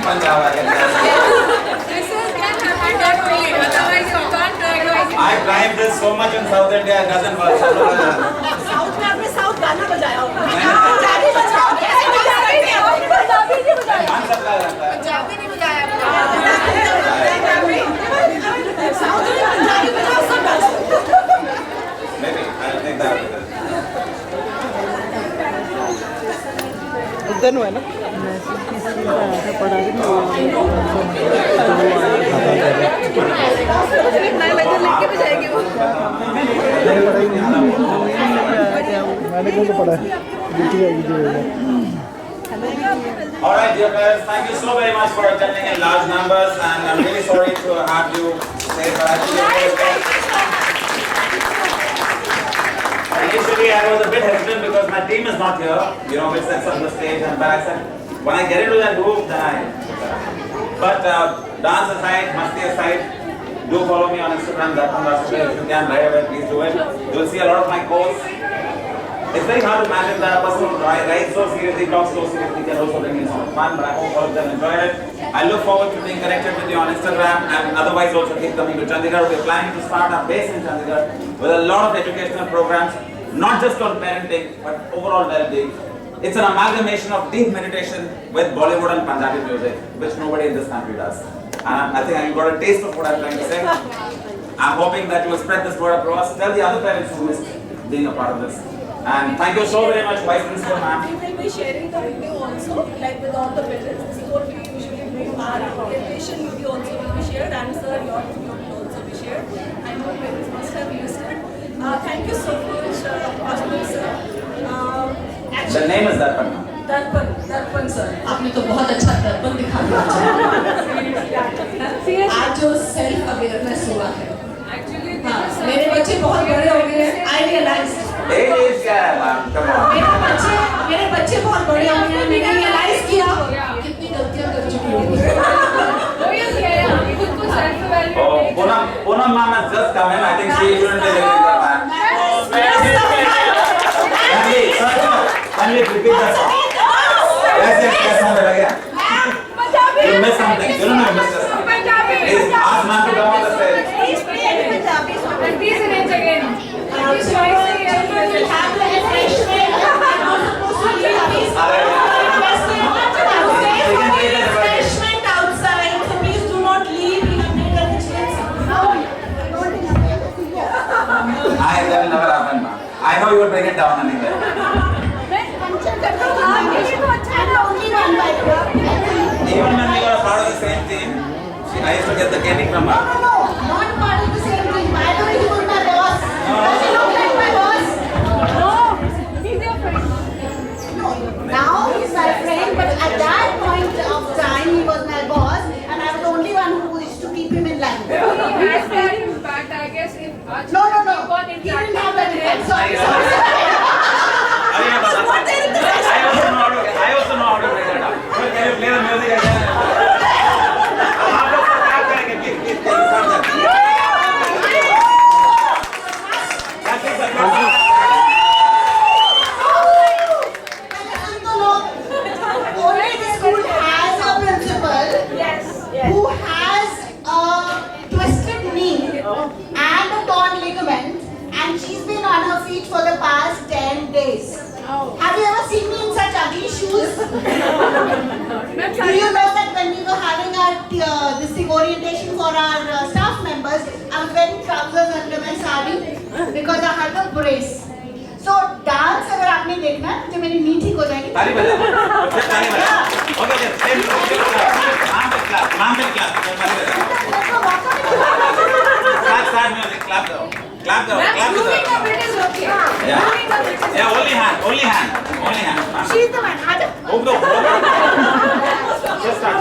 Punjab, I can tell you. This is can happen that only. Otherwise, you can't drive. I tried this so much in South India, it doesn't work. South में आपने south गाना बजाया होगा पंजाबी बजाओ कैसे पंजाबी नहीं बजाया मन सबका रहता है। पंजाबी नहीं बजाया साउथ में पंजाबी बजाओ सब dance Maybe, I'll take that. उधर है ना मैंने को तो पढ़ा है Alright, dear parents, thank you so very much for attending in large numbers, and I'm really sorry to have you stay, but initially I was a bit hesitant because my team is not here, which sets up the stage, but I said, when I get into that group, then But dance aside, masti aside, do follow me on Instagram, if you can, right away, please do it. You'll see a lot of my quotes. It's very hard to imagine that a person who writes so seriously, talks so seriously, can also bring in so much fun, but I hope all of them enjoyed it. I look forward to being connected with you on Instagram, and otherwise also keep coming to Chandigarh. We're planning to start our base in Chandigarh with a lot of educational programs, not just on parenting, but overall well-being. It's an amalgamation of deep meditation with Bollywood and Punjabi music, which nobody in this country does. And I think I've got a taste of what I'm trying to say. I'm hoping that you will spread this word across. Tell the other parents who missed being a part of this. And thank you so very much, Vice Principal ma'am. We will be sharing the video also, like with all the parents. This is what we usually bring. Our orientation video also will be shared, and sir, your video will also be shared. I know parents must have used it. Thank you so much, Ashwin sir. The name is Darpan. दर्पण sir आपने तो बहुत अच्छा दर्पण दिखा दिया आज जो सेल्फ अवेयरनेस हुआ है Actually, हाँ, मेरे बच्चे बहुत बड़े हो गए आई रियलाइज Age क्या है ma'am? Come on. मेरे बच्चे बहुत बड़े हो गए मैंने रियलाइज किया कितनी गलतियां कर चुकी हूँ वही कह रहे हैं हम खुद को self Oh, Poonam ma'am has just come in. I think she shouldn't be living there, ma'am. Can you repeat that song? Yes, ma'am. You missed something. You don't know you missed this song. Please ask ma'am to come on the stage. Please arrange again. Refreshment outside, so please do not leave. That will never happen, ma'am. I know you will bring it down anyway. Even when we were a part of the same team, I used to get the candy from her. not part of the same team. I don't think he was my boss. Does he look like my boss? He's your friend. Now he's my friend, but at that point of time he was my boss, and I was the only one who used to keep him in line. He has that impact, I guess. If No. He didn't have that impact. Sorry. I also know how to bring it up. So can you play the music again? आप लोग सब क्या करेंगे? Please, start that. Only the school has a principal who has a twisted knee and a torn ligament, and she's been on her feet for the past 10 days. Have you ever seen me in such ugly shoes? Do you know that when we were having our this thing orientation for our staff members, I was wearing trousers under my sari because I had a brace. So dance अगर आपने देखना है तो मेरी नी ठीक हो जाएगी. ताली बजाओ. फिर ताली बजाओ. Okay, then same clap. Ma'am will clap. Start music. Clap though. Clap though. Moving a bit is okay. Yeah, only hand. She's the one. Move the Just start.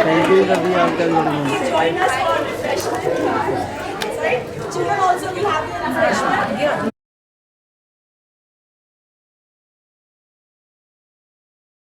Thank you, Ravi, Uncle. Join us for refreshment. Right? Children also will have their refreshment.